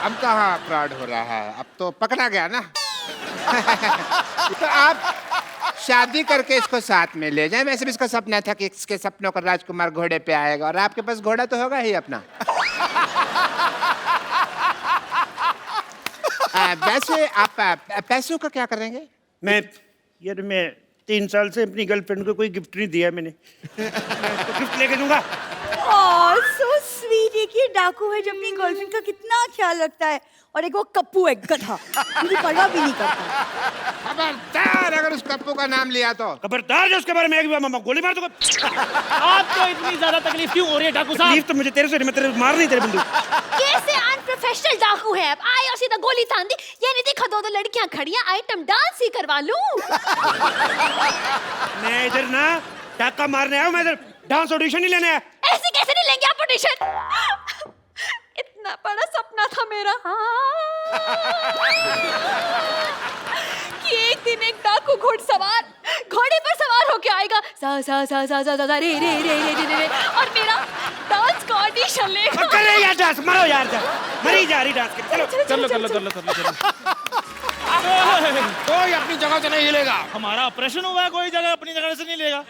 अब कहाँ फ्रॉड हो रहा है, अब तो पकड़ा गया ना। तो आप शादी करके इसको साथ में ले जाएं। वैसे भी इसका सपना था कि इसके सपनों का राजकुमार घोड़े पे आएगा, और आपके पास घोड़ा तो होगा ही अपना। वैसे आप पैसों का क्या करेंगे? मैं 3 साल से अपनी गर्लफ्रेंड को कोई गिफ्ट नहीं दिया मैंने। तो गिफ्ट लेके दूंगा। ओह सो स्वीट। एक ये डाकू है जो अपनी गर्लफ्रेंड का कितना ख्याल रखता है, और एक वो कप्पू है गधा, मुझे परवाह भी नहीं करता। खबरदार अगर उस कप्पू का नाम लिया तो। खबरदार जो उसके बारे में एक भी मामा गोली मार दूंगा। आपको इतनी ज्यादा तकलीफ क्यों हो रही है डाकू साहब? तकलीफ तो मुझे तेरे से, मैं तेरे मार नहीं तेरे बंदूक। कैसे अनप्रोफेशनल डाकू है आप? आए और सीधा गोली तान दी। ये नहीं देखा 2 लड़कियां खड़ी हैं, आइटम डांस ही करवा लूं। मैं इधर ना टाका मारने आया हूँ मैं, इधर डांस ऑडिशन नहीं लेने आया। ऐसे कैसे नहीं लेंगे आप ऑडिशन? इतना बड़ा सपना था मेरा कि एक दिन एक डाकू घोड़सवार घोड़े पर सवार होके आएगा, सा सा सा सा सा सा रे रे रे रे रे रे, और मेरा डांस का ऑडिशन लेगा। करे यार डांस, मारो यार डांस, मरी जा रही डांस के। चलो कोई अपनी जगह से नहीं हिलेगा। हमारा ऑपरेशन हुआ है, कोई जगह अपनी जगह से नहीं लेगा।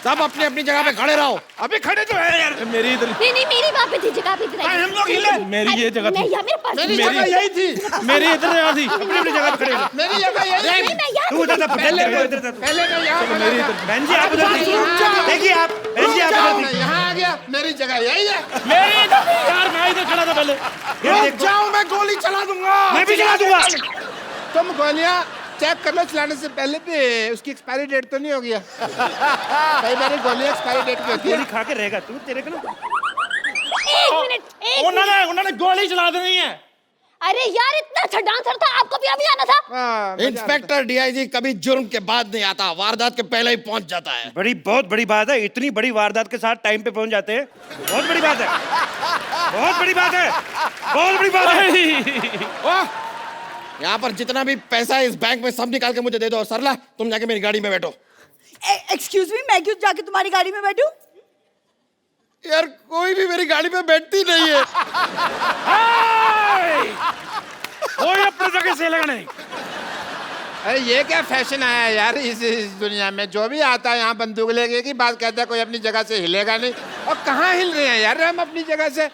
सब अपनी अपनी जगह पे खड़े रहो। अभी खड़े तो है यार। मेरी इधर नहीं नहीं, मेरी वहाँ पे थी जगह पे, इधर हम लोग हिले। मेरी ये जगह थी। नहीं यार, मेरे पास मेरी जगह यही थी। मेरी इधर यहाँ थी। अपनी अपनी जगह पे खड़े रहो। मेरी जगह यही थी। नहीं, मैं यहाँ तू उधर था, पहले इधर था। पहले मैं यहाँ खड़ा था। बहन जी आप उधर देखिए, देखिए आप, बहन जी आप उधर मैं देखिए। यहाँ आ गया, मेरी जगह यही है। मेरी इधर थी यार, मैं इधर खड़ा था पहले। जाओ, मैं गोली चला दूंगा। मैं भी चला दूंगा। तुम गोलियां चेक कर लो चलाने से पहले भी, उसकी एक्सपायरी डेट तो नहीं हो गया? कई बार गोलियां एक्सपायरी डेट पे होती है। गोली खा के रहेगा तू, तेरे को ना। एक मिनट। उन्होंने गोली चला देनी है। अरे यार, इतना अच्छा डांसर था, आपको भी अभी आना था। इंस्पेक्टर डीआईजी कभी जुर्म के बाद नहीं आता, वारदात के पहले ही पहुंच जाता है। बहुत बड़ी बात है, इतनी बड़ी वारदात के साथ टाइम पे पहुंच जाते हैं। बहुत बड़ी बात है, बहुत बड़ी बात है, बहुत बड़ी बात है। यहाँ पर जितना भी पैसा है इस बैंक में सब निकाल के मुझे दे दो। और सरला तुम जाके मेरी गाड़ी में बैठो। एक्सक्यूज मी, मैं क्यों जाके तुम्हारी गाड़ी में बैठूं? यार कोई भी मेरी गाड़ी में बैठती नहीं है। कोई अपनी जगह से हिलेगा नहीं। अरे ये क्या फैशन आया है यार इस दुनिया में? जो भी आता है यहाँ बंदूक लेके की बात कहता है, कोई अपनी जगह से हिलेगा नहीं। और कहाँ हिल रहे हैं यार हम अपनी जगह से?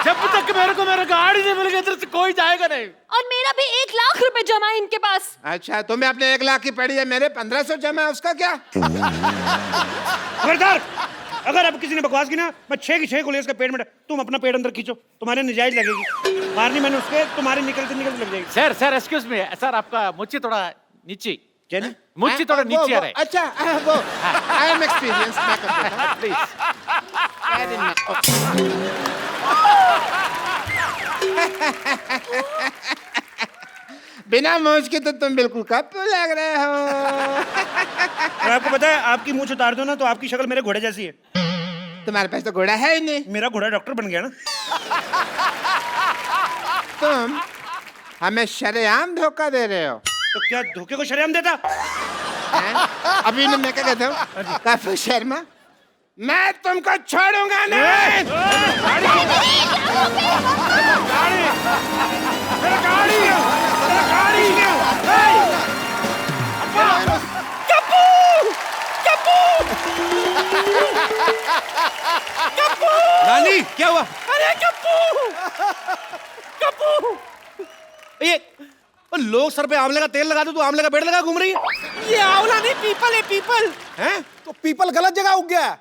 जब तक मेरे को मेरा गाड़ी नहीं मिल गई इधर से कोई जाएगा नहीं। और मेरा भी 1 लाख रुपए जमा है इनके पास। अच्छा, तुम्हें अपने 1 लाख की पड़ी है, मेरे 1500 जमा है, उसका क्या? खबरदार, अगर अब किसी ने बकवास की ना, मैं 6 की 6 गोली इसके पेट में। तुम अपना पेट अंदर खींचो, तुम्हारे नजायज लगेगी। मारनी मैंने उसके, तुम्हारे निकलते निकलते लग जाएगी। सर एक्सक्यूज मी सर, आपका मुझे थोड़ा नीचे, क्या ना? मुझे थोड़ा नीचे आ रहा है। अच्छा वो आई एम एक्सपीरियंस, मैं कर देता हूँ प्लीज। बिना मौज के तो तुम बिल्कुल कप लग रहे हो। और आपको पता है, आपकी मूंछ उतार दो ना तो आपकी शक्ल मेरे घोड़े जैसी है। तुम्हारे पास तो घोड़ा है ही नहीं। मेरा घोड़ा डॉक्टर बन गया ना। तुम हमें शरेआम धोखा दे रहे हो। तो क्या धोखे को शरेआम देता? हैं? अभी ना मैं क्या कहता हूँ, काफी शर्मा, मैं तुमको छोड़ूंगा नहीं। नानी क्या हुआ? अरे कप्पू ये लोग सर पे आंवले का तेल लगा दो, तू आंवले का पेड़ लगा घूम रही है। ये आंवला नहीं, पीपल है, पीपल। हैं? तो पीपल गलत जगह उग गया है।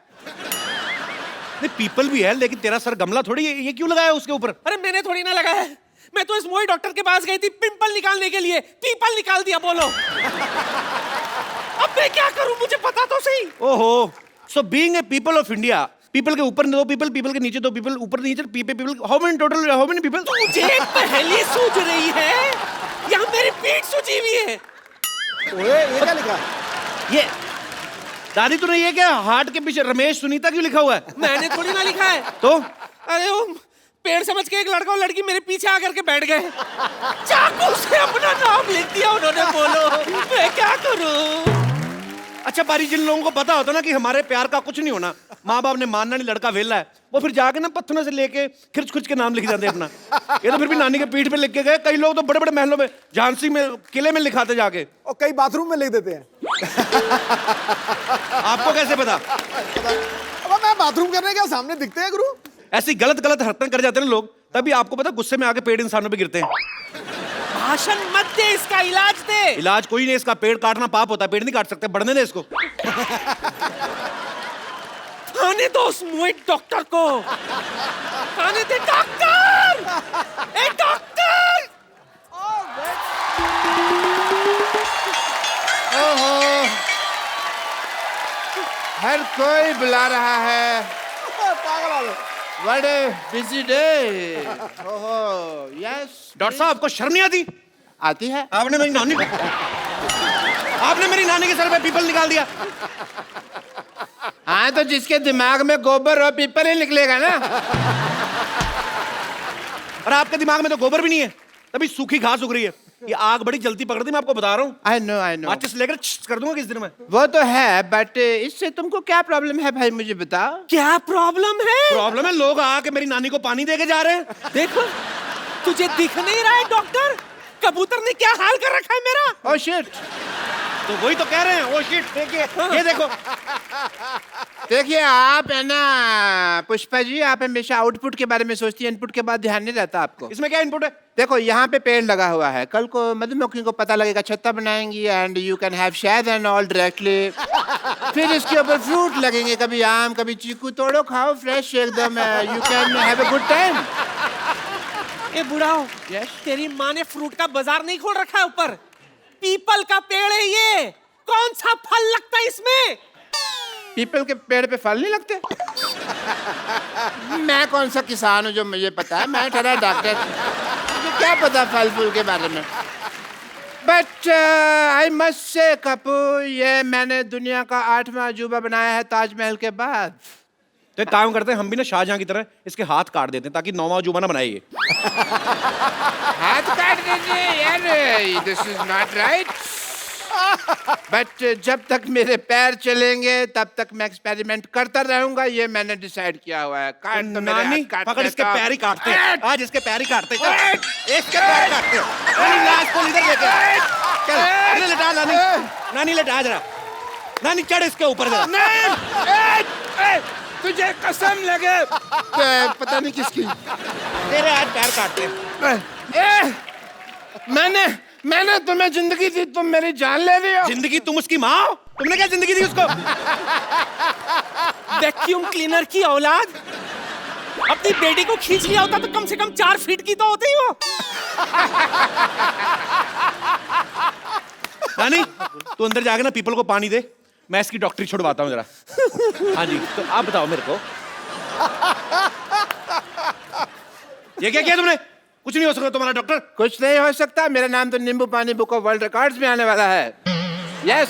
नहीं पीपल भी है, लेकिन तेरा सर गमला थोड़ी है, ये क्यों लगाया उसके ऊपर? अरे मैंने थोड़ी ना लगाया है, मैं तो इस मोई डॉक्टर के पास गई थी पिंपल निकालने के लिए, पीपल निकाल दिया। बोलो अब मैं क्या करूं, मुझे पता तो सही। ओहो, so being a people of India, people के ऊपर 2 पीपल, पीपल के नीचे 2 पीपल, ऊपर नीचे people, how many total, how many people? मुझे पहले सूझ रही है, यहाँ मेरी पीठ सूजी हुई है। ओए ये क्या लिखा? ये दादी तूने ये क्या हार्ट के पीछे रमेश सुनीता क्यों लिखा हुआ है? मैंने थोड़ी ना लिखा है। तो अरे वो पेड़ समझ के एक लड़का और लड़की मेरे पीछे आकर के बैठ गए, चाकू से अपना नाम लिख दिया उन्होंने। बोलो मैं क्या करूं? अच्छा बारी, जिन लोगों को पता होता ना कि हमारे प्यार का कुछ नहीं होना, माँ बाप ने मानना नहीं, लड़का वेला है, वो फिर जाके ना पत्थरों से लेके खिर्च खुर्च के नाम लिख जाते अपना। ये तो फिर भी नानी के पीठ पे लिख के गए। कई लोग तो बड़े बड़े महलों में, झांसी में, किले में लिखाते जाके, और कई बाथरूम में लिख देते हैं। आपको कैसे पता? अब मैं बाथरूम करने के सामने दिखते हैं गुरु। ऐसी गलत गलत हरकतें कर जाते हैं ना लोग, तभी आपको पता गुस्से में आके पेड़ इंसानों पे गिरते हैं। भाषण मत दे, इसका इलाज दे। इलाज कोई नहीं, इसका पेड़ काटना पाप होता है, पेड़ नहीं काट सकते, बढ़ने दे इसको। आने दो उस मोहित डॉक्टर को, आने दे। डॉक्टर, ए डॉक्टर। ओहो, हर कोई बुला रहा है। पागल वाले। What a busy day. ओहो, yes. डॉक्टर साहब आपको शर्म नहीं आती? आती है। आपने मेरी नानी आपने मेरी नानी के सर पे पीपल निकाल दिया। हाँ तो जिसके दिमाग में गोबर और पीपल ही निकलेगा ना। और आपके दिमाग में तो गोबर भी नहीं है, तभी सूखी घास उग रही है। ये आग बड़ी जल्दी पकड़ती, मैं आपको बता रहा हूँ। आई नो माचिस लेकर कर दूंगा किस दिन में। वो तो है, बट इससे तुमको क्या प्रॉब्लम है भाई, मुझे बताओ। क्या प्रॉब्लम है? प्रॉब्लम है लोग आके मेरी नानी को पानी दे के जा रहे हैं। देखो, तुझे दिख नहीं रहा है डॉक्टर? कबूतर ने क्या हाल कर रखा है मेरा। Oh shit. तो वही तो कह रहे हैं, ओ शिट। देखिए ये देखो। देखिए आप है ना पुष्पा जी, आप हमेशा आउटपुट के बारे में सोचती है, इनपुट के बाद ध्यान नहीं रहता आपको। इसमें क्या इनपुट है? देखो यहाँ पे पेड़ लगा हुआ है, कल को मधुमक्खी को पता लगेगा, छत्ता बनाएंगी एंड यू कैन हैव शहद एंड ऑल डायरेक्टली। फिर इसके ऊपर फ्रूट लगेंगे, कभी आम कभी चीकू, तोड़ो खाओ फ्रेश एकदम, you can have a good time. ए बुढ़ाओ, Yes? तेरी माँ ने फ्रूट का बाजार नहीं खोल रखा है ऊपर? पीपल का पेड़ है ये, कौन सा फल लगता है इसमें? पीपल के पेड़ पे फल नहीं लगते? मैं कौन सा किसान हूँ जो मुझे पता है, मैं ठहरा डॉक्टर, मुझे क्या पता फल फूल के बारे में। बट आई मस्ट से कपू, ये मैंने दुनिया का 8वां अजूबा बनाया है ताजमहल के बाद। तो एक काम करते हैं, हम भी ना शाहजहां की तरह इसके हाथ काट देते हैं ताकि 9वां अजूबा ना बनाए ये। हाथ काट दीजिए यार, this is not right. But जब तक मेरे पैर चलेंगे तब तक मैं एक्सपेरिमेंट करता रहूंगा, ये मैंने डिसाइड किया हुआ है। काट तो मेरे नानी हाथ काटने पकड़ इसके का। पैर ही काटते हैं, आज इसके पैर ही काटते हैं। चल, इसके पैर काटते हैं। नानी लाश को इधर लेके आ। चल इधर लेटा नानी, नानी लेटा जरा, नानी चढ़ इसके ऊपर जरा। तुझे कसम लगे पता नहीं किसकी, तेरे आज पैर काटते हैं। मैंने तुम्हें जिंदगी दी, तुम मेरी जान ले रही हो। जिंदगी तुम उसकी माँ हो? तुमने क्या जिंदगी दी उसको? वैक्यूम क्लीनर की औलाद, अपनी बेटी को खींच लिया होता तो कम से कम 4 फीट की तो होती हो। नानी तू अंदर जाके ना पीपल को पानी दे, मैं इसकी डॉक्टरी छुड़वाता हूँ जरा। हाँ जी, तो आप बताओ मेरे को, ये क्या किया तुमने? कुछ नहीं हो सकता तुम्हारा डॉक्टर। कुछ नहीं हो सकता, मेरा नाम तो नींबू पानी बुक ऑफ वर्ल्ड रिकॉर्ड्स में आने वाला है। यस,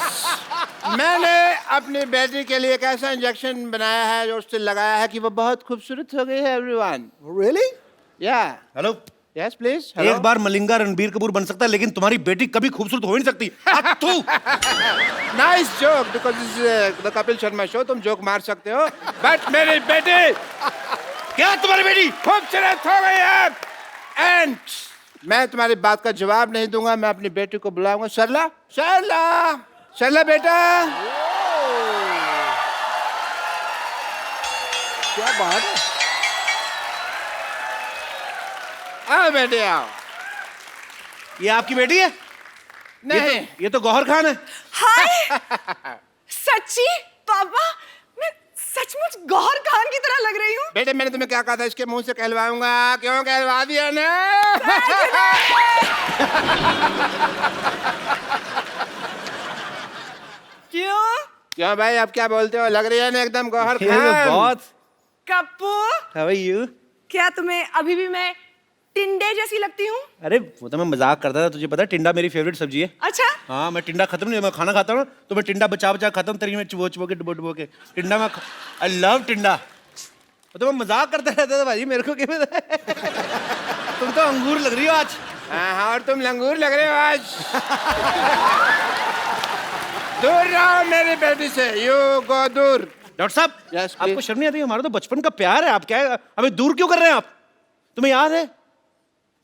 मैंने अपनी बेटी के लिए एक ऐसा इंजेक्शन बनाया है जो उससे लगाया है कि वो बहुत खूबसूरत हो गई है। Everyone really? या हेलो, यस प्लीज। एक बार मलिंगा रणबीर कपूर बन सकता है, लेकिन तुम्हारी बेटी कभी खूबसूरत हो ही नहीं सकती। तू nice joke, because this is the Kapil Sharma show, तुम जोक मार सकते हो, बट मेरी बेटी क्या तुम्हारी बेटी खूबसूरत हो गई है। एंड मैं तुम्हारी बात का जवाब नहीं दूंगा, मैं अपनी बेटी को बुलाऊंगा। सरला, सरला, सरला बेटा। क्या बात है? आओ बेटे आओ। ये आपकी बेटी है? नहीं, ये तो गौहर खान है। हाय सच्ची पापा, मैं सचमुच गौहर खान की तरह लग रही हूँ। बेटे मैंने तुम्हें क्या कहा था, इसके मुंह से कहलवाऊंगा, क्यों कहलवा दिया ना। क्यों? क्यों भाई, अब क्या बोलते हो, लग रही है ना एकदम गौहर ये तो खान। बहुत। Kappu, How are you? क्या तुम्हें अभी भी मैं टिंडे जैसी लगती हूँ? अरे वो तो मैं मजाक करता था, तुझे पता है टिंडा मेरी फेवरेट सब्जी है। अच्छा, हाँ, मैं टिंडा खत्म नहीं, मैं खाना खाता हूँ तो मैं टिंडा बचा बचा खाता हूँ, तरी में चुबो चुबो के डुबो डुबो के टिंडा में। आई लव टिंडा। वो तो मैं मजाक करता रहता था भाई, मेरे को क्या पता है। तुम तो अंगूर लग रही हो आज। हाँ, और तुम लंगूर लग रहे हो आज। दूर रहो मेरी बेटी से, यू गो दूर। डॉक्टर साहब, Yes, please. आपको शर्म नहीं आती? हमारा तो बचपन का प्यार है, आप क्या हमें दूर क्यों कर रहे हैं आप? तुम्हें याद है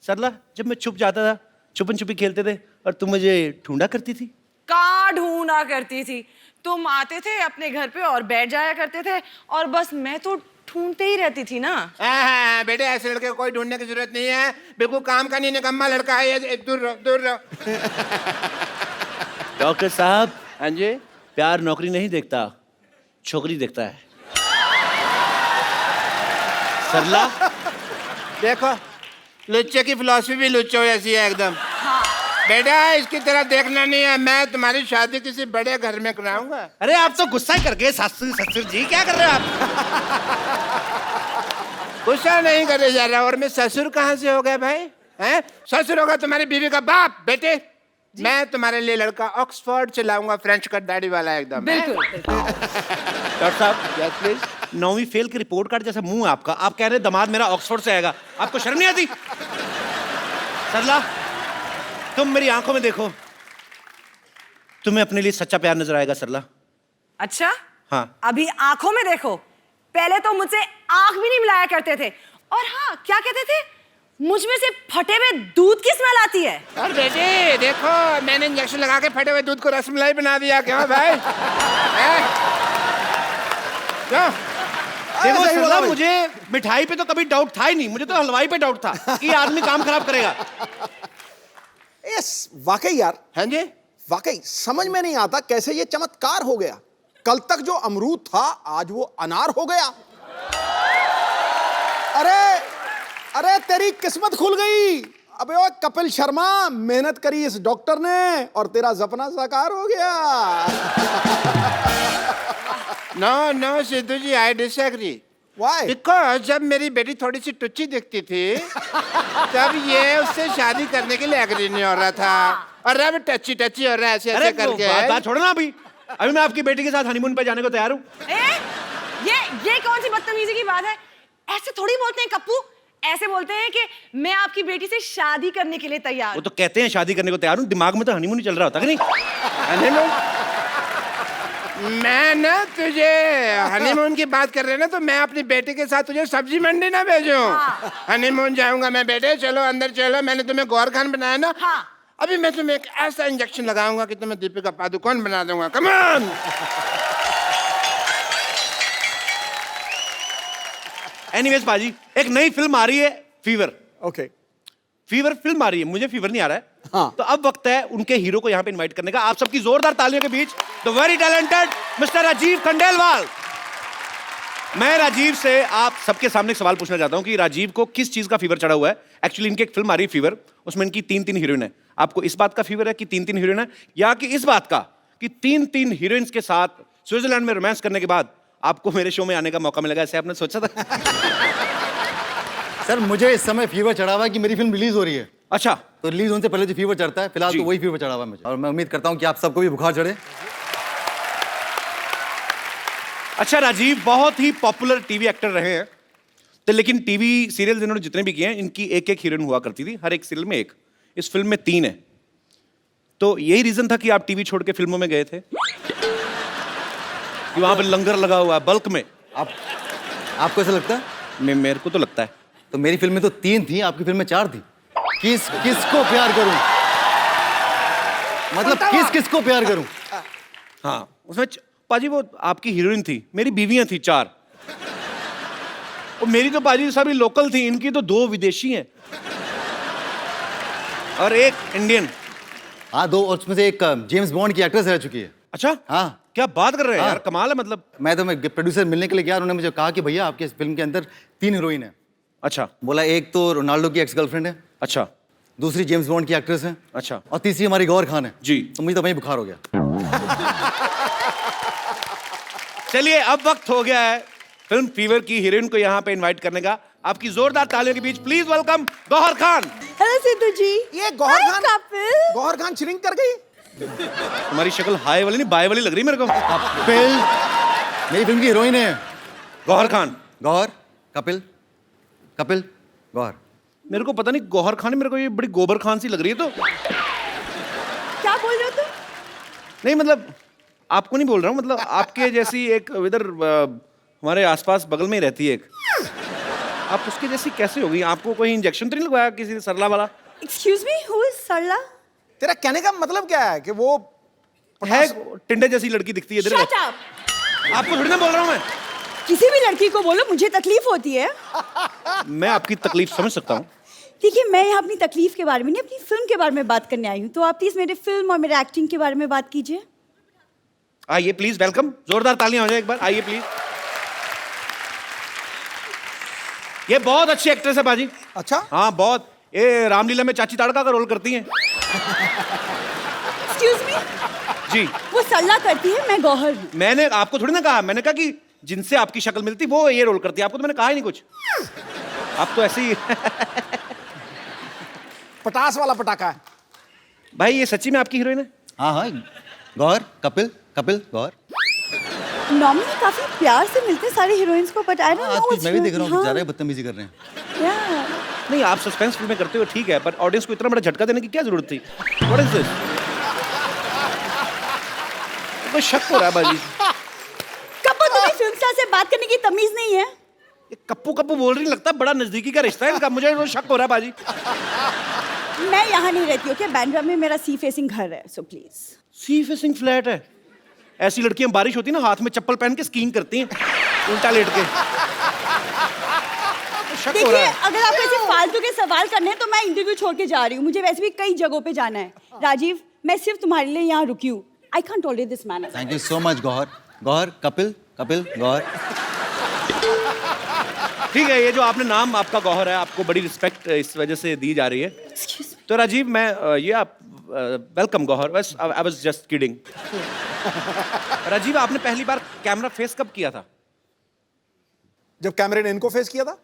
सरला, जब मैं छुप जाता था, छुपन छुपी खेलते थे और तुम मुझे ढूंढा करती थी? कहाँ ढूंढा करती थी? तुम आते थे अपने घर पे और बैठ जाया करते थे, और बस मैं तो ढूंढते ही रहती थी ना। हाँ, बेटे ऐसे लड़के को कोई ढूंढने की जरूरत नहीं है, बिल्कुल काम का नहीं, निकम्मा लड़का है ये। दूर रहो, दूर रहो। डॉक्टर साहब, हाँ जी, प्यार नौकरी नहीं देखता, छोकरी देखता है। सरला, देखो लुच्चे की फिलॉसफी भी लुच्चो जैसी है एकदम। बेटा इसकी तरह देखना नहीं है, मैं तुम्हारी शादी किसी बड़े घर में कराऊंगा। अरे आप तो गुस्सा ही कर गए ससुर ससुर जी, क्या कर रहे हो आप? गुस्सा नहीं करे जा रहा, और मैं ससुर कहाँ से हो गया भाई? हैं? ससुर होगा तुम्हारी बीवी का बाप। बेटे मैं तुम्हारे लिए लड़का ऑक्सफोर्ड से लाऊंगा, फ्रेंच कट दाढ़ी वाला एकदम। बिल्कुल। डॉक्टर साहब, यस प्लीज। 9वीं फेल की रिपोर्ट कार्ड जैसा मुंह है आपका, आप कह रहे हैं दामाद मेरा ऑक्सफोर्ड से आएगा, आपको शर्म नहीं आती? सरला, तुम मेरी आंखों में देखो, तुम्हें अपने लिए सच्चा प्यार नजर आएगा सरला। अच्छा, हाँ। अभी आंखों में देखो, पहले तो मुझसे आंख भी नहीं मिलाया करते थे, और हाँ, क्या कहते थे, मुझ में से फटे हुए दूध की स्मेल आती है। और बेटे देखो, मैंने इंजेक्शन लगा के फटे हुए दूध को रसमलाई बना दिया। क्यों भाई? क्यों? देखो सरला, मुझे मिठाई पे तो कभी डाउट था ही नहीं, मुझे तो हलवाई पे डाउट था कि ये आदमी काम खराब करेगा। यस, वाकई यार। हाँ जी, वाकई समझ में नहीं आता कैसे ये चमत्कार हो गया। कल तक जो अमरूद था आज वो अनार हो गया। अरे तेरी किस्मत खुल गई। अबे ओ कपिल शर्मा, मेहनत करी इस डॉक्टर ने और तेरा सपना साकार हो गया। No Sidhu ji, I disagree. Why? Because जब मेरी बेटी थोड़ी सी टुच्ची दिखती थी तब ये उससे शादी करने के लिए एग्री नहीं हो रहा था, और अब टची हो रहा है ऐसे अरे ऐसे करके। बात छोड़ो ना, अभी मैं आपकी बेटी के साथ हनीमून पे जाने को तैयार हूँ। ये कौन सी बदतमीजी की बात है? ऐसे थोड़ी बोलते हैं कप्पू, ऐसे बोलते हैं कि मैं आपकी बेटी से शादी करने के लिए तैयार वो तो कहते हैं शादी करने को तैयार हूँ, दिमाग में तो हनीमून ही चल रहा होता है कि नहीं? हनीमून? मैं ना तुझे हनीमून की बात कर रहे हैं ना, तो मैं अपनी बेटी के साथ तुझे सब्जी मंडी ना भेजूं। हनीमून जाऊंगा मैं बेटे, चलो अंदर चलो, मैंने तुम्हें गौर खान बनाया ना। अभी मैं तुम्हें एक ऐसा इंजेक्शन लगाऊंगा कि तुम्हें दीपिका पादुकोण बना दूंगा। Come on. एनीवेज पाजी, एक नई फिल्म आ रही है, फीवर। ओके, फीवर फिल्म आ रही है, मुझे फीवर नहीं आ रहा है। हाँ। तो अब वक्त है उनके हीरो को यहाँ पे इनवाइट करने का। आप सबकी जोरदार तालियों के बीच the very talented mister Rajiv Khandelwal. मैं राजीव से आप सबके सामने एक सवाल पूछना चाहता हूँ कि राजीव को किस चीज का फीवर चढ़ा हुआ है। एक्चुअली इनकी एक फिल्म आ रही है फीवर, उसमें इनकी 3 हीरोइन है। आपको इस बात का फीवर है कि 3 हीरोइन है, या कि इस बात का कि 3 हीरोइंस के साथ स्विट्जरलैंड में रोमांस करने के बाद आपको मेरे शो में आने का मौका मिलेगा, ऐसे आपने सोचा था? सर मुझे इस समय फीवर चढ़ा हुआ है कि मेरी फिल्म रिलीज हो रही है। अच्छा, तो रिलीज होने से पहले जो फीवर चढ़ता है, फिलहाल जी। तो वही फीवर चढ़ा हुआ है मुझे, और मैं उम्मीद करता हूँ कि आप सबको भी बुखार चढ़े। अच्छा राजीव बहुत ही पॉपुलर टीवी एक्टर रहे हैं, तो लेकिन टीवी सीरियल इन्होंने जितने भी किए हैं, इनकी एक हीरोइन हुआ करती थी, हर एक सीरियल में एक। इस फिल्म में 3 है, तो यही रीजन था कि आप टीवी छोड़ के फिल्मों में गए थे कि वहां पे लंगर लगा हुआ है बल्क में। आपको ऐसा लगता है? मेरे को तो लगता है। तो मेरी फिल्म में तो 3 थी, आपकी फिल्म में 4 थी। किसको प्यार करूं? मतलब किसको प्यार करूं? हाँ, उसमें पाजी वो आपकी हीरोइन थी, मेरी बीवियां थी 4, और मेरी तो पाजी सभी लोकल थी, इनकी तो 2 विदेशी हैं और 1 इंडियन। हाँ 2, और उसमें से एक जेम्स बॉन्ड की एक्ट्रेस रह चुकी है। अच्छा, हाँ। क्या बात कर रहे हैं हाँ। यार, कमाल है। मतलब मैं प्रोड्यूसर मिलने के लिए गया, उन्होंने मुझे कहा कि भैया आपके फिल्म के अंदर 3 हीरोइन है। अच्छा, बोला एक तो रोनाल्डो की एक्स गर्लफ्रेंड है, अच्छा, दूसरी जेम्स बॉन्ड की एक्ट्रेस है, अच्छा, और तीसरी हमारी गौर खान है। जी। तो मुझे तो वहीं बुखार हो गया। चलिए अब वक्त हो गया है फिल्म फीवर की हीरोइन को यहाँ पे इनवाइट करने का। आपकी जोरदार तालियों के बीच please welcome Gauhar Khan. Hello Sidhu ji. ये गौहर Hi, खान, कपिल। गौहर खान श्रिंक कर गई। तुम्हारी शक्ल हाई वाली नहीं बाय वाली लग रही है मेरे को। कपिल मेरी फिल्म की हीरोइन है। गौहर खान। गौहर, कपिल, कपिल, गौहर। मेरे को पता नहीं गौहर खान, मेरे को ये बड़ी गोबर खान सी लग रही है। तो क्या बोल रहे हो तुम? नहीं मतलब आपको नहीं बोल रहा हूँ, मतलब आपके जैसी एक इधर हमारे आसपास बगल में ही रहती है एक, आप उसके जैसी कैसे हो गई? आपको कोई इंजेक्शन तो नहीं लगवाया किसी सरला वाला? Excuse me, who is सरला? तेरा कहने का मतलब क्या है कि वो है टिंडे जैसी लड़की दिखती है इधर। Shut up! आपको थोड़ी ना बोल रहा हूँ मैं। किसी भी लड़की को बोलो, मुझे तकलीफ होती है। मैं आपकी तकलीफ समझ सकता हूँ। देखिए, मैं यहाँ अपनी तकलीफ के बारे में नहीं, अपनी फिल्म के बारे में बात करने आई हूँ। तो आप प्लीज मेरे फिल्म और मेरे एक्टिंग के बारे में बात कीजिए। आइए प्लीज, वेलकम, जोरदार तालियां हो जाए एक बार, आइए प्लीज। ये बहुत अच्छी एक्ट्रेस है बाजी। अच्छा, हाँ बहुत, ये रामलीला में चाची ताड़का का रोल करती हैं। Excuse me? जी, वो सरला करती है, मैं गौहर हूँ। मैंने आपको थोड़ी ना कहा, मैंने कहा कि जिनसे आपकी शक्ल मिलती वो ये रोल करती है। आपको तो मैंने कहा ही नहीं कुछ, आप तो ऐसे ही। पटास वाला पटाखा है। भाई ये सच्ची में आपकी हीरोइन है? हाँ हाँ, गौहर, कपिल, कपिल, गौहर। नॉर्मली काफी प्यार से मिलते हैं सारे हीरोइंस को, बट आई डोंट नो आजकल मैं भी देख रहा हूँ ज़्यादा बदतमीजी कर रहे हैं। नहीं, आप सस्पेंस फिल्में करते हो ठीक है, पर ऑडियंस को इतना बड़ा झटका देने की क्या जरूरत थी? What is this? कोई शक हो रहा है बाजी। कप्पू, तुम्हें फिल्म स्टार से बात करने की तमीज नहीं है? ये कप्पू कप्पू बोल रही, लगता है बड़ा नजदीकी का रिश्ता है इनका, मुझे तो शक हो रहा है बाजी। मैं यहाँ नहीं रहती, ओके? बांद्रा में मेरा सी फेसिंग घर है, so please. Sea facing flat है? ऐसी लड़कियां बारिश होती है ना, हाथ में चप्पल पहन के स्कीइंग करती हैं उल्टा लेट के। शक हो देखिए, रहा है। अगर आपको ऐसे फालतू के सवाल करने हैं तो मैं इंटरव्यू छोड़ के जा रही हूँ। मुझे वैसे भी कई जगहों पे जाना है। राजीव, मैं सिर्फ तुम्हारे लिए यहाँ रुकी हूँ। I can't tolerate this man. Thank you so much Gauhar. Gauhar, Kapil, Kapil, Gauhar. ठीक है, ये जो आपने नाम आपका गौहर है, आपको बड़ी रिस्पेक्ट इस वजह से दी जा रही है। तो राजीव, मैं ये आप वेलकम गौहर, बस I was just kidding. Rajiv, आपने पहली बार कैमरा फेस कब किया था? जब कैमरे ने इनको फेस किया था।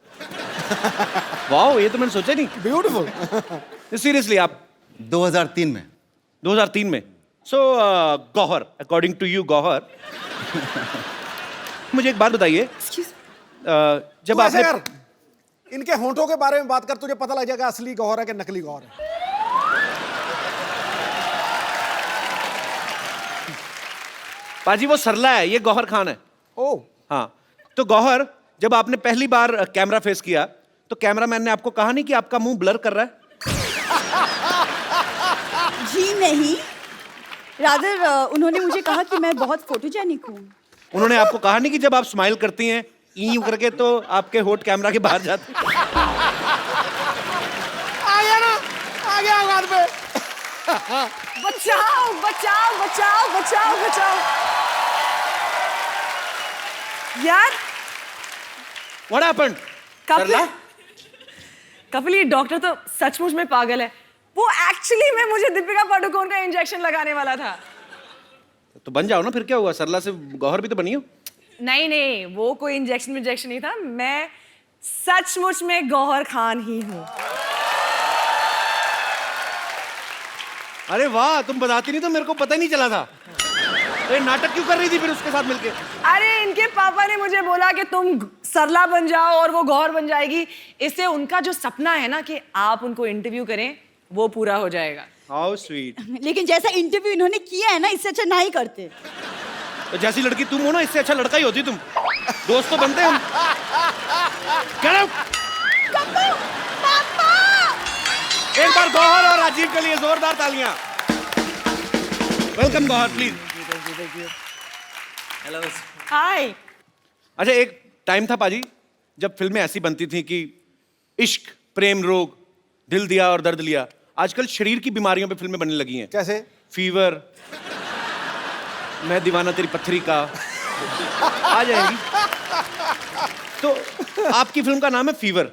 वाओ, ये तो मैंने सोचा नहीं। ब्यूटीफुल। सीरियसली आप 2003 में। 2003 में। So Gauhar, according to you Gauhar, मुझे एक बात बताइए, जब तू ऐसे आपने कर, इनके होंठों के बारे में बात कर, तुझे पता लग जाएगा असली गौहर है कि नकली गौहर है। पाजी वो सरला है, ये गौहर खान है। ओ हाँ, तो गौहर, जब आपने पहली बार कैमरा फेस किया तो कैमरामैन ने आपको कहा नहीं कि आपका मुंह ब्लर कर रहा है? जी नहीं, रादर उन्होंने मुझे कहा कि मैं बहुत फोटोजेनिक हूँ। उन्होंने आपको कहा नहीं कि जब आप स्माइल करती हैं यूं करके तो आपके होठ कैमरा के बाहर जाते? आ गया ना, आ गया औकात पे। बचाओ बचाओ बचाओ बचाओ बचाओ यार। What happened? कपिल, कपिल ये डॉक्टर तो सचमुच में पागल है। वो एक्चुअली में मुझे दीपिका पादुकोण का इंजेक्शन लगाने वाला था। तो बन जाओ ना, फिर क्या हुआ? सरला से गौहर भी तो बनी हो। नहीं नहीं, वो कोई इंजेक्शन नहीं था। मैं सचमुच में गौहर खान ही हूँ। अरे वाह, तुम बताती नहीं तो मेरे को पता ही नहीं चला था। तो ये नाटक क्यों कर रही थी फिर उसके साथ मिलके? अरे इनके पापा ने मुझे बोला कि तुम सरला बन जाओ और वो गौहर बन जाएगी। इससे उनका जो सपना है ना कि आप उनको इंटरव्यू करें, वो पूरा हो जाएगा। How sweet. लेकिन जैसा इंटरव्यू इन्होंने किया है ना, इससे अच्छा ना ही करते। तो जैसी लड़की तुम हो ना, इससे अच्छा लड़का ही होती तुम। दोस्त तो बनते हम। Get out! एक बार गौहर और राजीव के लिए जोरदार तालियां। Welcome Gauhar, please. Hello. Hi. अच्छा, एक टाइम था पाजी जब फिल्में ऐसी बनती थी कि इश्क, प्रेम रोग, दिल दिया और दर्द लिया। आजकल शरीर की बीमारियों पे फिल्में बनने लगी हैं। कैसे? फीवर, मैं दीवाना तेरी पत्थरी का, आ जाएगी। तो आपकी फिल्म का नाम है फीवर।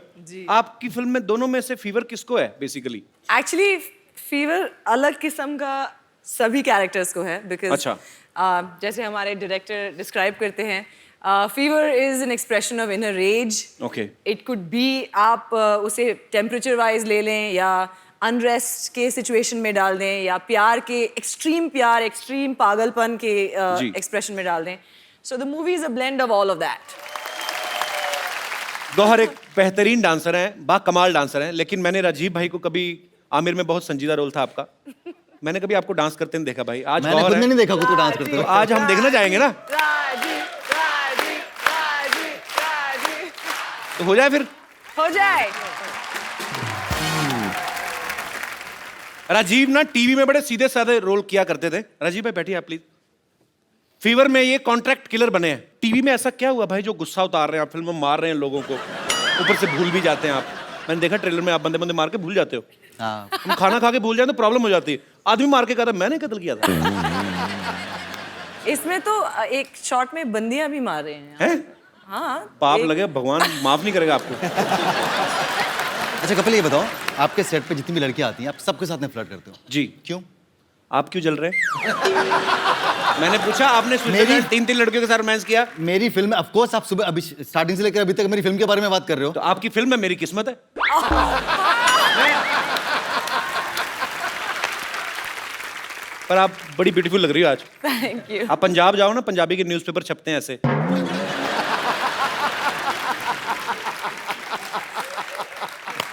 आपकी फिल्म में दोनों में से फीवर किसको है बेसिकली? एक्चुअली फीवर अलग किस्म का सभी कैरेक्टर्स को है, बिकॉज अच्छा। जैसे हमारे डायरेक्टर डिस्क्राइब करते हैं, fever is an expression of inner rage. Okay. It could be, आप उसे टेम्परेचर वाइज ले लें या अनरेस्ट के सिचुएशन में डाल दें या प्यार के प्यार, एक्सट्रीम पागलपन के एक्सप्रेशन में डाल दें। So the movie is a blend of all of that. Gauhar एक बेहतरीन डांसर हैं, बाकमाल डांसर हैं, लेकिन मैंने राजीव भाई को कभी, आमिर में बहुत संजीदा रोल था आपका, मैंने कभी आपको डांस करते नहीं देखा भाई। आज मैंने गौहर खुद है, नहीं देखा खुद को डांस करते तो हुए। आज हम देखने जाएंगे ना, राजीव राजीव राजीव राजीव तो हो जाए फिर। हो जाए। राजीव ना टीवी में बड़े सीधे साधे रोल किया करते थे। राजीव भाई बैठिए आप प्लीज। फीवर में ये कॉन्ट्रैक्ट किलर बने हैं। टीवी में ऐसा क्या हुआ भाई जो गुस्सा उतार रहे हैं आप, फिल्म में मार रहे हैं लोगों को, ऊपर से भूल भी जाते हैं आप। मैंने देखा ट्रेलर में आप बंदे बंदे मार के भूल जाते हो। हाँ। हम खाना खा के भूल जाए तो प्रॉब्लम हो जाती है। आदमी मार के कहता मैंने कत्ल किया था। इसमें तो एक शॉट में बंदियां भी मार रहे हैं। हैं? हाँ, पाप लगे, भगवान माफ नहीं करेगा आपको। अच्छा कपिल, ये बताओ, आपके सेट पे जितनी भी लड़कियां आती हैं, आप सबके साथ में फ्लर्ट करते हो? जी। क्यों? आप क्यों जल रहे हैं? मैंने पूछा, आपने मेरी 3 लड़कियों के साथ रोमांस किया। मेरी फिल्म, ऑफ कोर्स आप सुबह अभी स्टार्टिंग से लेकर अभी तक मेरी फिल्म के बारे में बात कर रहे हो। तो आपकी फिल्म में मेरी किस्मत है। पर आप बड़ी ब्यूटीफुल लग रही हो आज। Thank you. आप पंजाब जाओ ना, पंजाबी के न्यूज़पेपर छपते हैं ऐसे।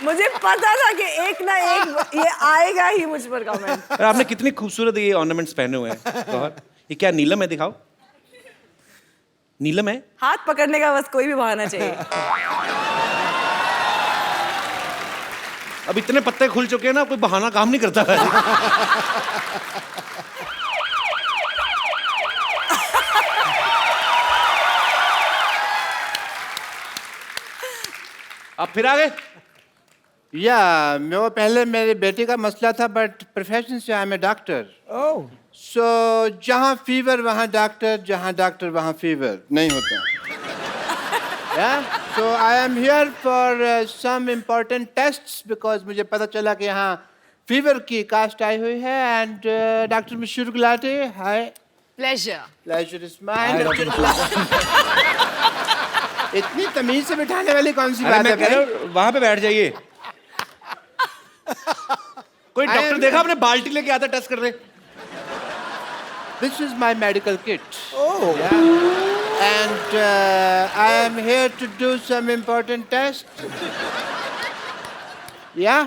मुझे पता था कि एक ना एक ये आएगा ही मुझ पर कमेंट। और आपने कितनी खूबसूरत ये ऑर्नामेंट्स पहने हुए हैं गौहर। ये क्या नीलम है, दिखाओ। नीलम है? हाथ पकड़ने का बस कोई भी बहाना चाहिए। अब इतने पत्ते खुल चुके हैं ना, कोई बहाना काम नहीं करता है। आप फिर आ गए? या वो पहले मेरे बेटे का मसला था, बट प्रोफेशन से आई एम ए डॉक्टर। सो जहाँ फीवर वहाँ डॉक्टर, जहाँ डॉक्टर वहाँ फीवर नहीं होता। So I am here for some important tests because मुझे पता चला कि यहाँ फीवर की कास्ट आई हुई है। And doctor Mishur Gulati, hi. Pleasure. Pleasure is mine. इतनी तमीज से बिठाने वाली कौन सी बात है? वहां पे बैठ जाइए। कोई डॉक्टर देखा आपने बाल्टी लेके आता टेस्ट कर रहे? This is my medical kit. Oh. Yeah. And I am here to do some important tests. Yeah.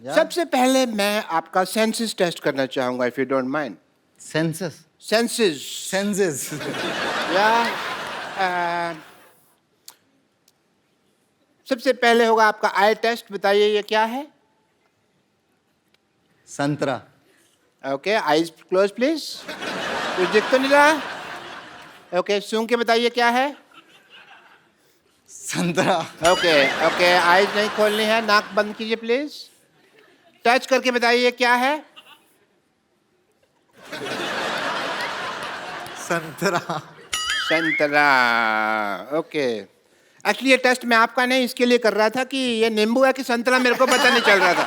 सबसे पहले मैं आपका सेंसस टेस्ट करना चाहूंगा, if you don't mind. Census? Senses. Senses? Yeah. सबसे पहले होगा आपका आई टेस्ट। बताइए ये क्या है? संतरा। Okay, eyes close please. कुछ दिख तो नहीं रहा? ओके, सूंघ के बताइए क्या है? संतरा। ओके ओके, आईज नहीं खोलनी है, नाक बंद कीजिए प्लीज। टच करके बताइए क्या है? संतरा। संतरा। ओके, एक्चुअली ये टेस्ट मैं आपका नहीं इसके लिए कर रहा था कि ये नींबू है कि संतरा, मेरे को पता नहीं चल रहा था।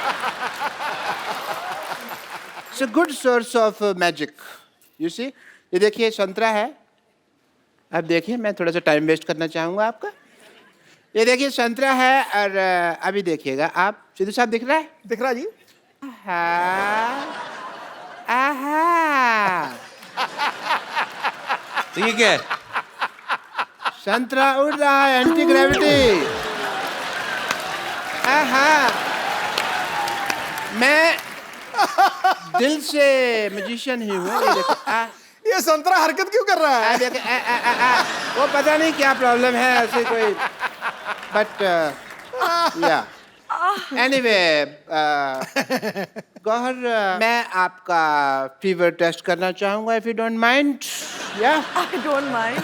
It's a good source of magic, you see. ये देखिए संतरा है। अब देखिए, मैं थोड़ा सा टाइम वेस्ट करना चाहूँगा आपका। ये देखिए संतरा है, और अभी देखिएगा आप। सिद्धू साहब दिख रहा है? दिख रहा जी। आहा। तो ये क्या है? संतरा उड़ रहा है, एंटी ग्रेविटी। आहा। मैं दिल से मैजिशियन ही हूँ। ये देखो, ये संतरा हरकत क्यों कर रहा है? वो पता नहीं क्या प्रॉब्लम है, ऐसे कोई। बट या एनीवे, गौहर, मैं आपका फीवर टेस्ट करना चाहूँगा, इफ यू डोंट माइंड। या I don't mind.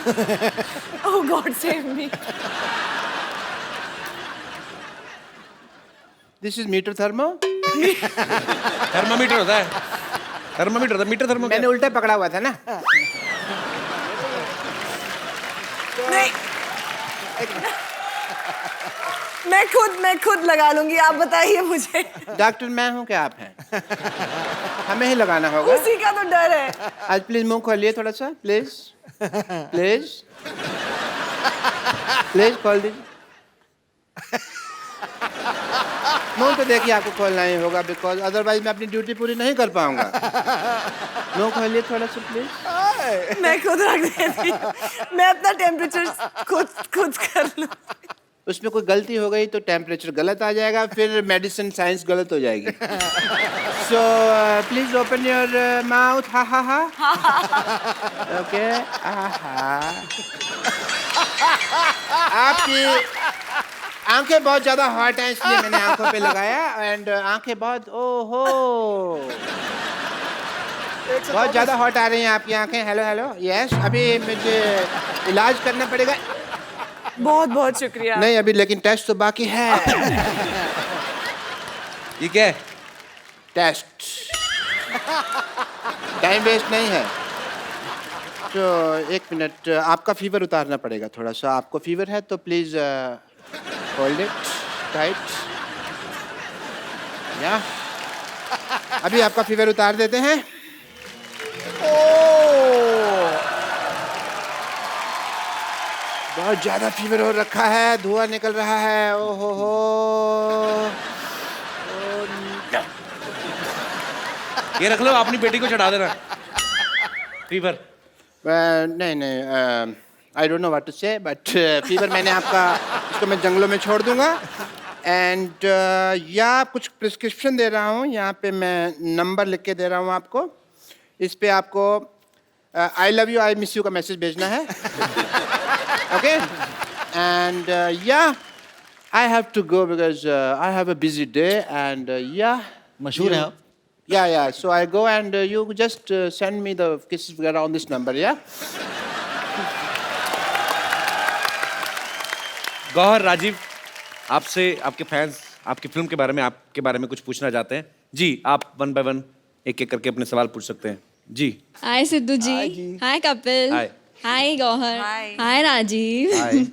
Oh God, save me. This is meter thermo. Thermometer होता है। थर्मामीटर था, मीटर थर्मो। मैंने उल्टा पकड़ा हुआ था ना। नहीं, मैं खुद लगा लूंगी, आप बताइए मुझे। डॉक्टर मैं हूँ क्या आप हैं? हमें ही लगाना होगा। उसी का तो डर है। आज प्लीज मुंह खोलिए थोड़ा सा, प्लीज प्लीज प्लीज खोल दीजिए। मुंह तो देखिए आपको खोलना ही होगा, बिकॉज अदरवाइज मैं अपनी ड्यूटी पूरी नहीं कर पाऊंगा। मुंह खोलिए थोड़ा सा प्लीज। मैं खुद रख देती हूँ। मैं अपना टेम्परेचर खुद कर लूँ। उसमें कोई गलती हो गई तो टेम्परेचर गलत आ जाएगा, फिर मेडिसिन साइंस गलत हो जाएगी। So please open your mouth. हा हा हा। ओके। आपकी आंखें बहुत ज्यादा हॉट हैं, इसलिए मैंने आंखों पे लगाया। एंड आंखें बहुत, ओहो, बहुत ज्यादा हॉट आ रही हैं आपकी आंखें। Hello hello, yes. अभी मुझे इलाज करना पड़ेगा। बहुत बहुत शुक्रिया। नहीं अभी, लेकिन टेस्ट तो बाकी है। ये क्या है? टेस्ट। टाइम वेस्ट नहीं है। तो एक मिनट, आपका फीवर उतारना पड़ेगा थोड़ा सा। आपको फीवर है तो प्लीज होल्ड इट टाइट। या अभी आपका फीवर उतार देते हैं। बहुत ज्यादा फीवर हो रखा है, धुआं निकल रहा है। ओहो हो। ये रख लो, अपनी बेटी को चढ़ा देना। फीवर नहीं नहीं, I don't know what to say, but fever मैंने आपका, इसको मैं जंगलों में छोड़ दूंगा। एंड या कुछ प्रिस्क्रिप्शन दे रहा हूँ, यहाँ पे मैं नंबर लिख के दे रहा हूँ आपको। इस पे आपको I love you, I miss you का मैसेज भेजना है। Okay, and yeah I have to go because I have a busy day, and yeah मशहूर हैं आप। yeah, so I go and you just send me the kisses वगैरह on this number, yeah? Gauhar, Rajiv, आपसे आपके fans आपकी film के बारे में, आपके बारे में कुछ पूछना चाहते हैं जी। आप 1 by 1 एक एक करके अपने सवाल पूछ सकते हैं जी। हाय सिद्धू जी। हाय Kapil. Hi. Hi Gauhar. Hi. Hi Rajiv. Hi.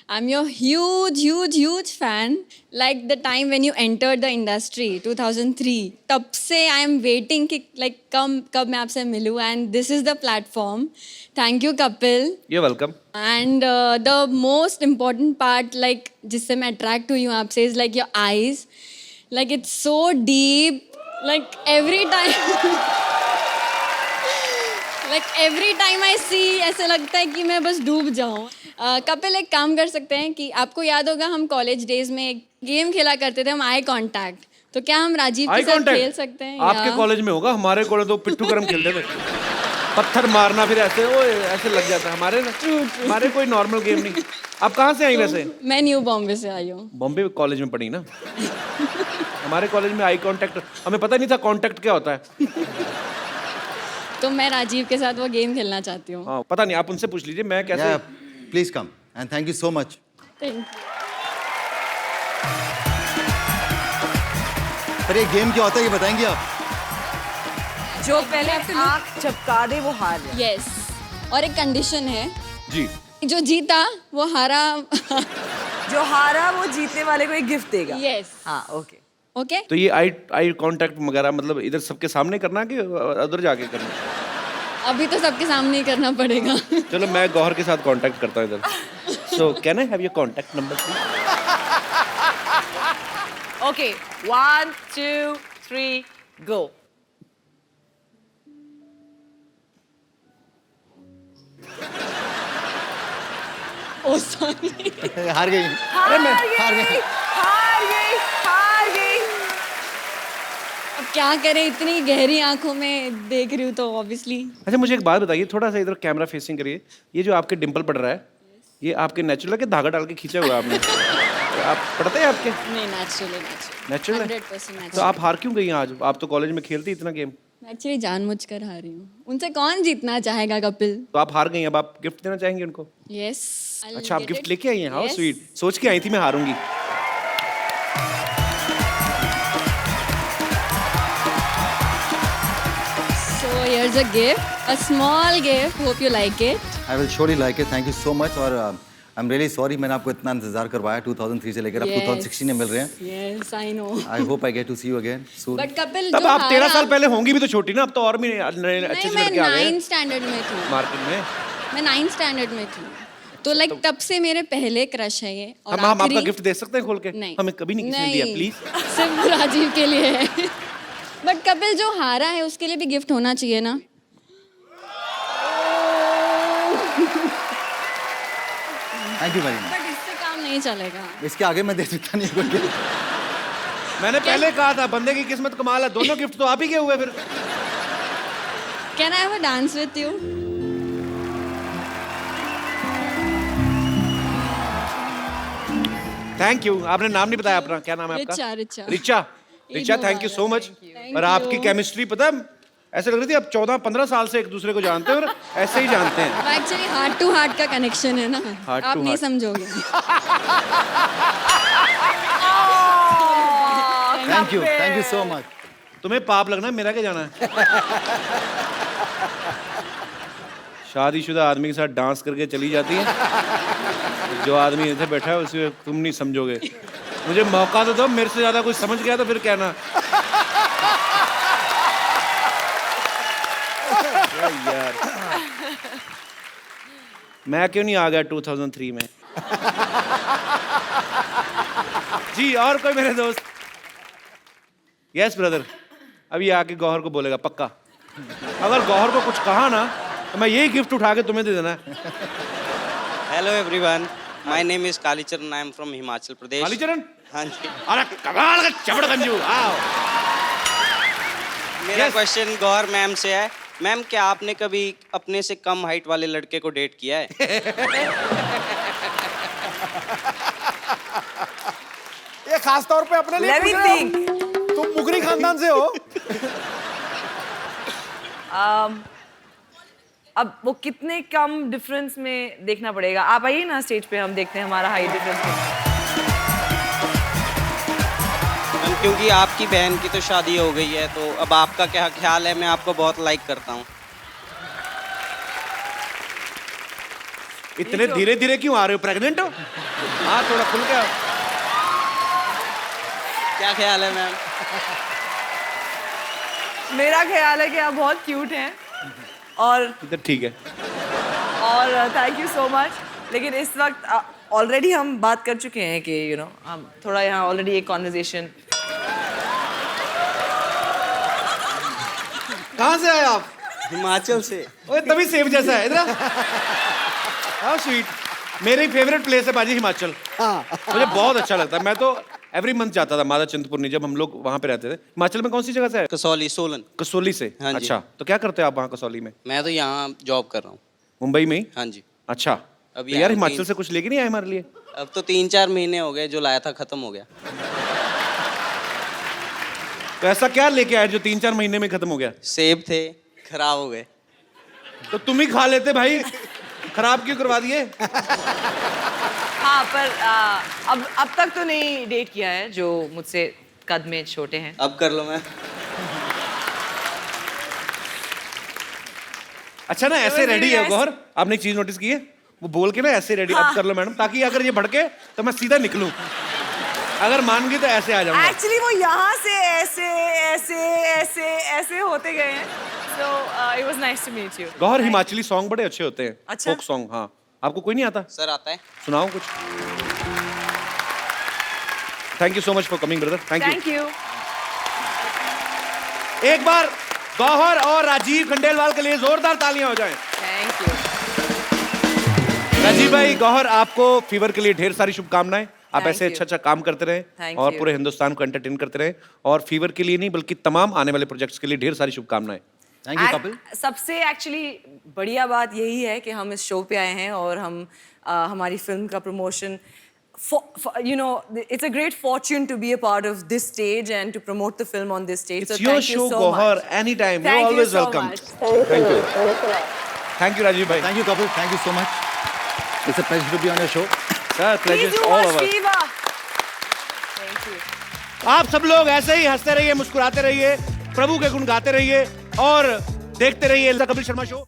I'm your huge fan. Like the time when you entered the industry, 2003. तब से I am waiting कि like कब मैं आपसे मिलूँ, and this is the platform. Thank you Kapil. You're welcome. And the most important part, like जिससे मैं attract हुई हूँ आपसे, is like your eyes. Like it's so deep. Like every time I see, ऐसा लगता है कि मैं बस डूब जाऊँ। कपिल, एक काम कर सकते हैं कि आपको याद होगा हम कॉलेज डेज में एक गेम खेला करते थे, हम आई कांटेक्ट। तो क्या हम राजीव के साथ खेल सकते हैं? आपके कॉलेज में होगा, हमारे कॉलेज तो पिट्ठू गरम खेलते थे। पत्थर मारना, फिर ऐसे वो ऐसे लग जाता है। हमारे कोई नॉर्मल गेम नहीं। आप कहाँ से आई वैसे? मैं न्यू बॉम्बे से आई हूँ। बॉम्बे कॉलेज में पढ़ी ना। हमारे कॉलेज में आई कांटेक्ट, हमें पता नहीं था कांटेक्ट क्या होता है। तो मैं राजीव के साथ वो गेम खेलना चाहती हूँ। हाँ, पता नहीं, आप उनसे पूछ लीजिए मैं कैसे। Please come and thank you so much. Thank you. पर ये गेम क्या होता है ये बताएंगे आप? जो पहले आँख झपका दे वो हार जाए। यस, और एक कंडीशन है जी। जो जीता वो हारा। जो हारा वो जीतने वाले को एक गिफ्ट देगा। यस। हाँ, ओके। ओके। तो ये आई कांटेक्ट वगैरह मतलब इधर सबके सामने करना कि उधर जाके करना? अभी तो सबके सामने ही करना पड़ेगा। चलो मैं गौहर के साथ कांटेक्ट करता हूँ इधर। So can I have your contact number please? Okay, 1 2 3 go. Oh sorry. हार गई। हार गई। अब क्या करें, इतनी गहरी आंखों में देख रही हूँ तो ऑब्वियसली। अच्छा मुझे एक बात बताइए, थोड़ा सा इधर कैमरा फेसिंग करिए। ये जो आपके डिंपल पड़ रहा है, ये आपके नेचुरल है कि धागा डाल के खींचा हुआ आपने? आप पढ़ते हैं आपके? नहीं, नेचुरली नेचुरल है। 100% नेचुरल। तो आप हार क्यों गई आज? आप तो कॉलेज में खेलती इतना गेम। मैं एक्चुअली जानबूझकर हारी हूँ। उनसे कौन जीतना चाहेगा कपिल? तो आप हार गई, अब आप गिफ्ट देना चाहेंगे उनको? यस। अच्छा, आप गिफ्ट लेके आई हैं? How sweet. सोच के आई थी मैं हारूंगी। So here's a gift, a small gift. Hope you like it. I will surely like it. Thank you so much. और I'm really sorry मैंने आपको इतना इंतजार करवाया 2003 से लेकर अब 2016 में मिल रहे हैं। Yes, I know. I hope I get to see you again soon. But Kapil तब जो आप 13 हारा- साल पहले होंगी भी तो छोटी ना, अब तो और भी अच्छे नहीं, से मैं लड़के आ गए 9th स्टैंडर्ड में थी। मार्केट में। मैं 9th स्टैंडर्ड में थी। तो लाइक तब से मेरे पहले क्रश है ये। और हम आपका आखिरी- गिफ्ट दे सकते हैं खोल के? नहीं, हमें कभी नहीं किसी ने दिया, प्लीज। सिर्फ राजीव के लिए है। बट कपिल जो हारा है उसके लिए भी गिफ्ट होना चाहिए ना। Thank you very much. But इससे काम नहीं चलेगा। इसके आगे मैं दे सकता नहीं कोई gift. मैंने पहले कहा था बंदे की किस्मत कमाल है, दोनों गिफ्ट तो आप ही के हुए फिर। Can I have a dance with you? Thank you. आपने नाम नहीं बताया अपना, क्या नाम है आपका? Richa. Richa. Richa, Richa, thank you so much. और आपकी केमिस्ट्री पता है, ऐसे लग रही थी आप 14-15 साल से एक दूसरे को जानते हैं और ऐसे ही जानते हैं। एक्चुअली हार्ट टू हार्ट का कनेक्शन है ना, Heart आप to नहीं heart. समझोगे। Thank you so much. तुम्हें पाप लगना है, मेरा क्या जाना है? शादीशुदा आदमी के साथ डांस करके चली जाती है, जो आदमी ऐसे बैठा है उसे तुम नहीं समझोगे। मुझे मौका तो दो, मेरे से ज्यादा कुछ समझ गया तो फिर कहना। यार मैं क्यों नहीं आ गया 2003 में? जी, और कोई मेरे दोस्त? यस ब्रदर, अभी आके गौहर को बोलेगा पक्का। अगर गौहर को कुछ कहा ना तो मैं यही गिफ्ट उठा के तुम्हें दे देना है। Hello everyone, my name is Kalicharan, I am from Himachal Pradesh. Kalicharan? हाँ जी। अरे कमाल का चबड़ गंजू। आओ। मेरा क्वेश्चन गौहर मैम से है। मैम, क्या आपने कभी अपने से कम हाइट वाले लड़के को डेट किया है? ये खास तौर पे अपने लिए Let me पूछ रहे think. हो? तुम मुगरी खानदान से हो। अब वो कितने कम डिफरेंस में देखना पड़ेगा। आप आइए ना स्टेज पे, हम देखते हैं हमारा हाइट डिफरेंस। मैम, क्योंकि आपकी बहन की तो शादी हो गई है, तो अब आपका क्या ख्याल है? मैं आपको बहुत लाइक करता हूँ। इतने धीरे धीरे क्यों आ रहे हो? प्रेग्नेंट हो? हाँ, थोड़ा खुल के आओ। क्या ख्याल है मैम? मेरा ख्याल है कि आप बहुत क्यूट हैं और इधर ठीक है। Thank you so much. लेकिन इस वक्त ऑलरेडी हम बात कर चुके हैं कि हम थोड़ा यहाँ ऑलरेडी एक कॉन्वर्जेशन। कहाँ से आए आप? हिमाचल से। ओए, तभी सेब जैसा है। इधर हाउ स्वीट। मेरी फेवरेट प्लेस है बाजी, हिमाचल। मुझे बहुत अच्छा लगता है। मैं तो एवरी मंथ जाता था माता चिंतपूर्णी, जब हम लोग वहाँ पे रहते थे। हिमाचल में कौन सी जगह से है? कसौली, सोलन। कसौली से? हाँ जी। अच्छा, तो क्या करते हो आप वहाँ कसौली में? मैं तो यहाँ जॉब कर रहा हूँ। मुंबई में ही? हाँ जी। अच्छा, अभी तो यार यहाँ हिमाचल तीन- से कुछ लेके नहीं आए हमारे लिए? अब तो 3-4 महीने हो गए, जो लाया था खत्म हो गया। तो ऐसा क्या लेके आए जो 3-4 महीने में खत्म हो गया? सेब थे, खराब हो गए। तो तुम ही खा लेते भाई, खराब क्यों करवा दिए? हाँ, पर अब तक तो नहीं डेट किया है जो मुझसे कद में छोटे हैं। अब कर लो मैं। अच्छा ना, ऐसे was रेडी really है nice. गौहर। आपने एक चीज नोटिस की है? वो बोल के ना ऐसे रेडी, हाँ. अब कर लो मैडम, ताकि अगर ये भड़के तो मैं सीधा निकलूं। अगर मान गई तो ऐसे आ जाऊंगा। एक्चुअली वो यहाँ से ऐसे ऐसे ऐसे ऐसे होते गए हैं। So it was nice to meet you. Gauhar, Himachali song बड़े अच्छे होते हैं। अच्छा? Folk song. हाँ, आपको कोई नहीं आता? सर, आता है। सुनाओ कुछ। Thank you so much for coming brother. Thank thank you. You. एक बार गौहर और राजीव खंडेलवाल के लिए जोरदार तालियां हो जाएं। Thank you. राजीव भाई, गौहर, आपको फीवर के लिए ढेर सारी शुभकामनाएं। आप Thank ऐसे you. अच्छा अच्छा काम करते रहें Thank और you. पूरे हिंदुस्तान को एंटरटेन करते रहें। और फीवर के लिए नहीं, बल्कि तमाम आने वाले प्रोजेक्ट्स के लिए ढेर सारी शुभकामनाएं। Thank you Kapil. सबसे एक्चुअली बढ़िया बात यही है कि हम इस शो पे आए हैं और हम हमारी फिल्म का promotion, you know, it's a great fortune to be a part of this stage and to promote the film on this stage. It's so your thank you show, so Gauhar. much. Anytime. Thank You're you always so welcome. much. Thank you. Thank you, Rajiv bhai. Thank you, Kapil. Thank you so much. It's a pleasure to be on your show. Sir, pleasure Please is do all watch of us. Viva. Thank you. आप सब लोग ऐसे ही हंसते रहिए, मुस्कुराते रहिए, प्रभु के गुण गाते रहिए और देखते रहिए the Kapil Sharma show.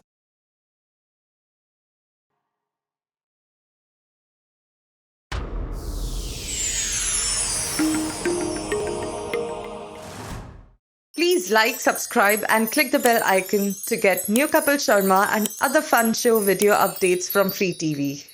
Please like, subscribe, and click the bell icon to get new Kapil Sharma and other fun show video updates from Free TV.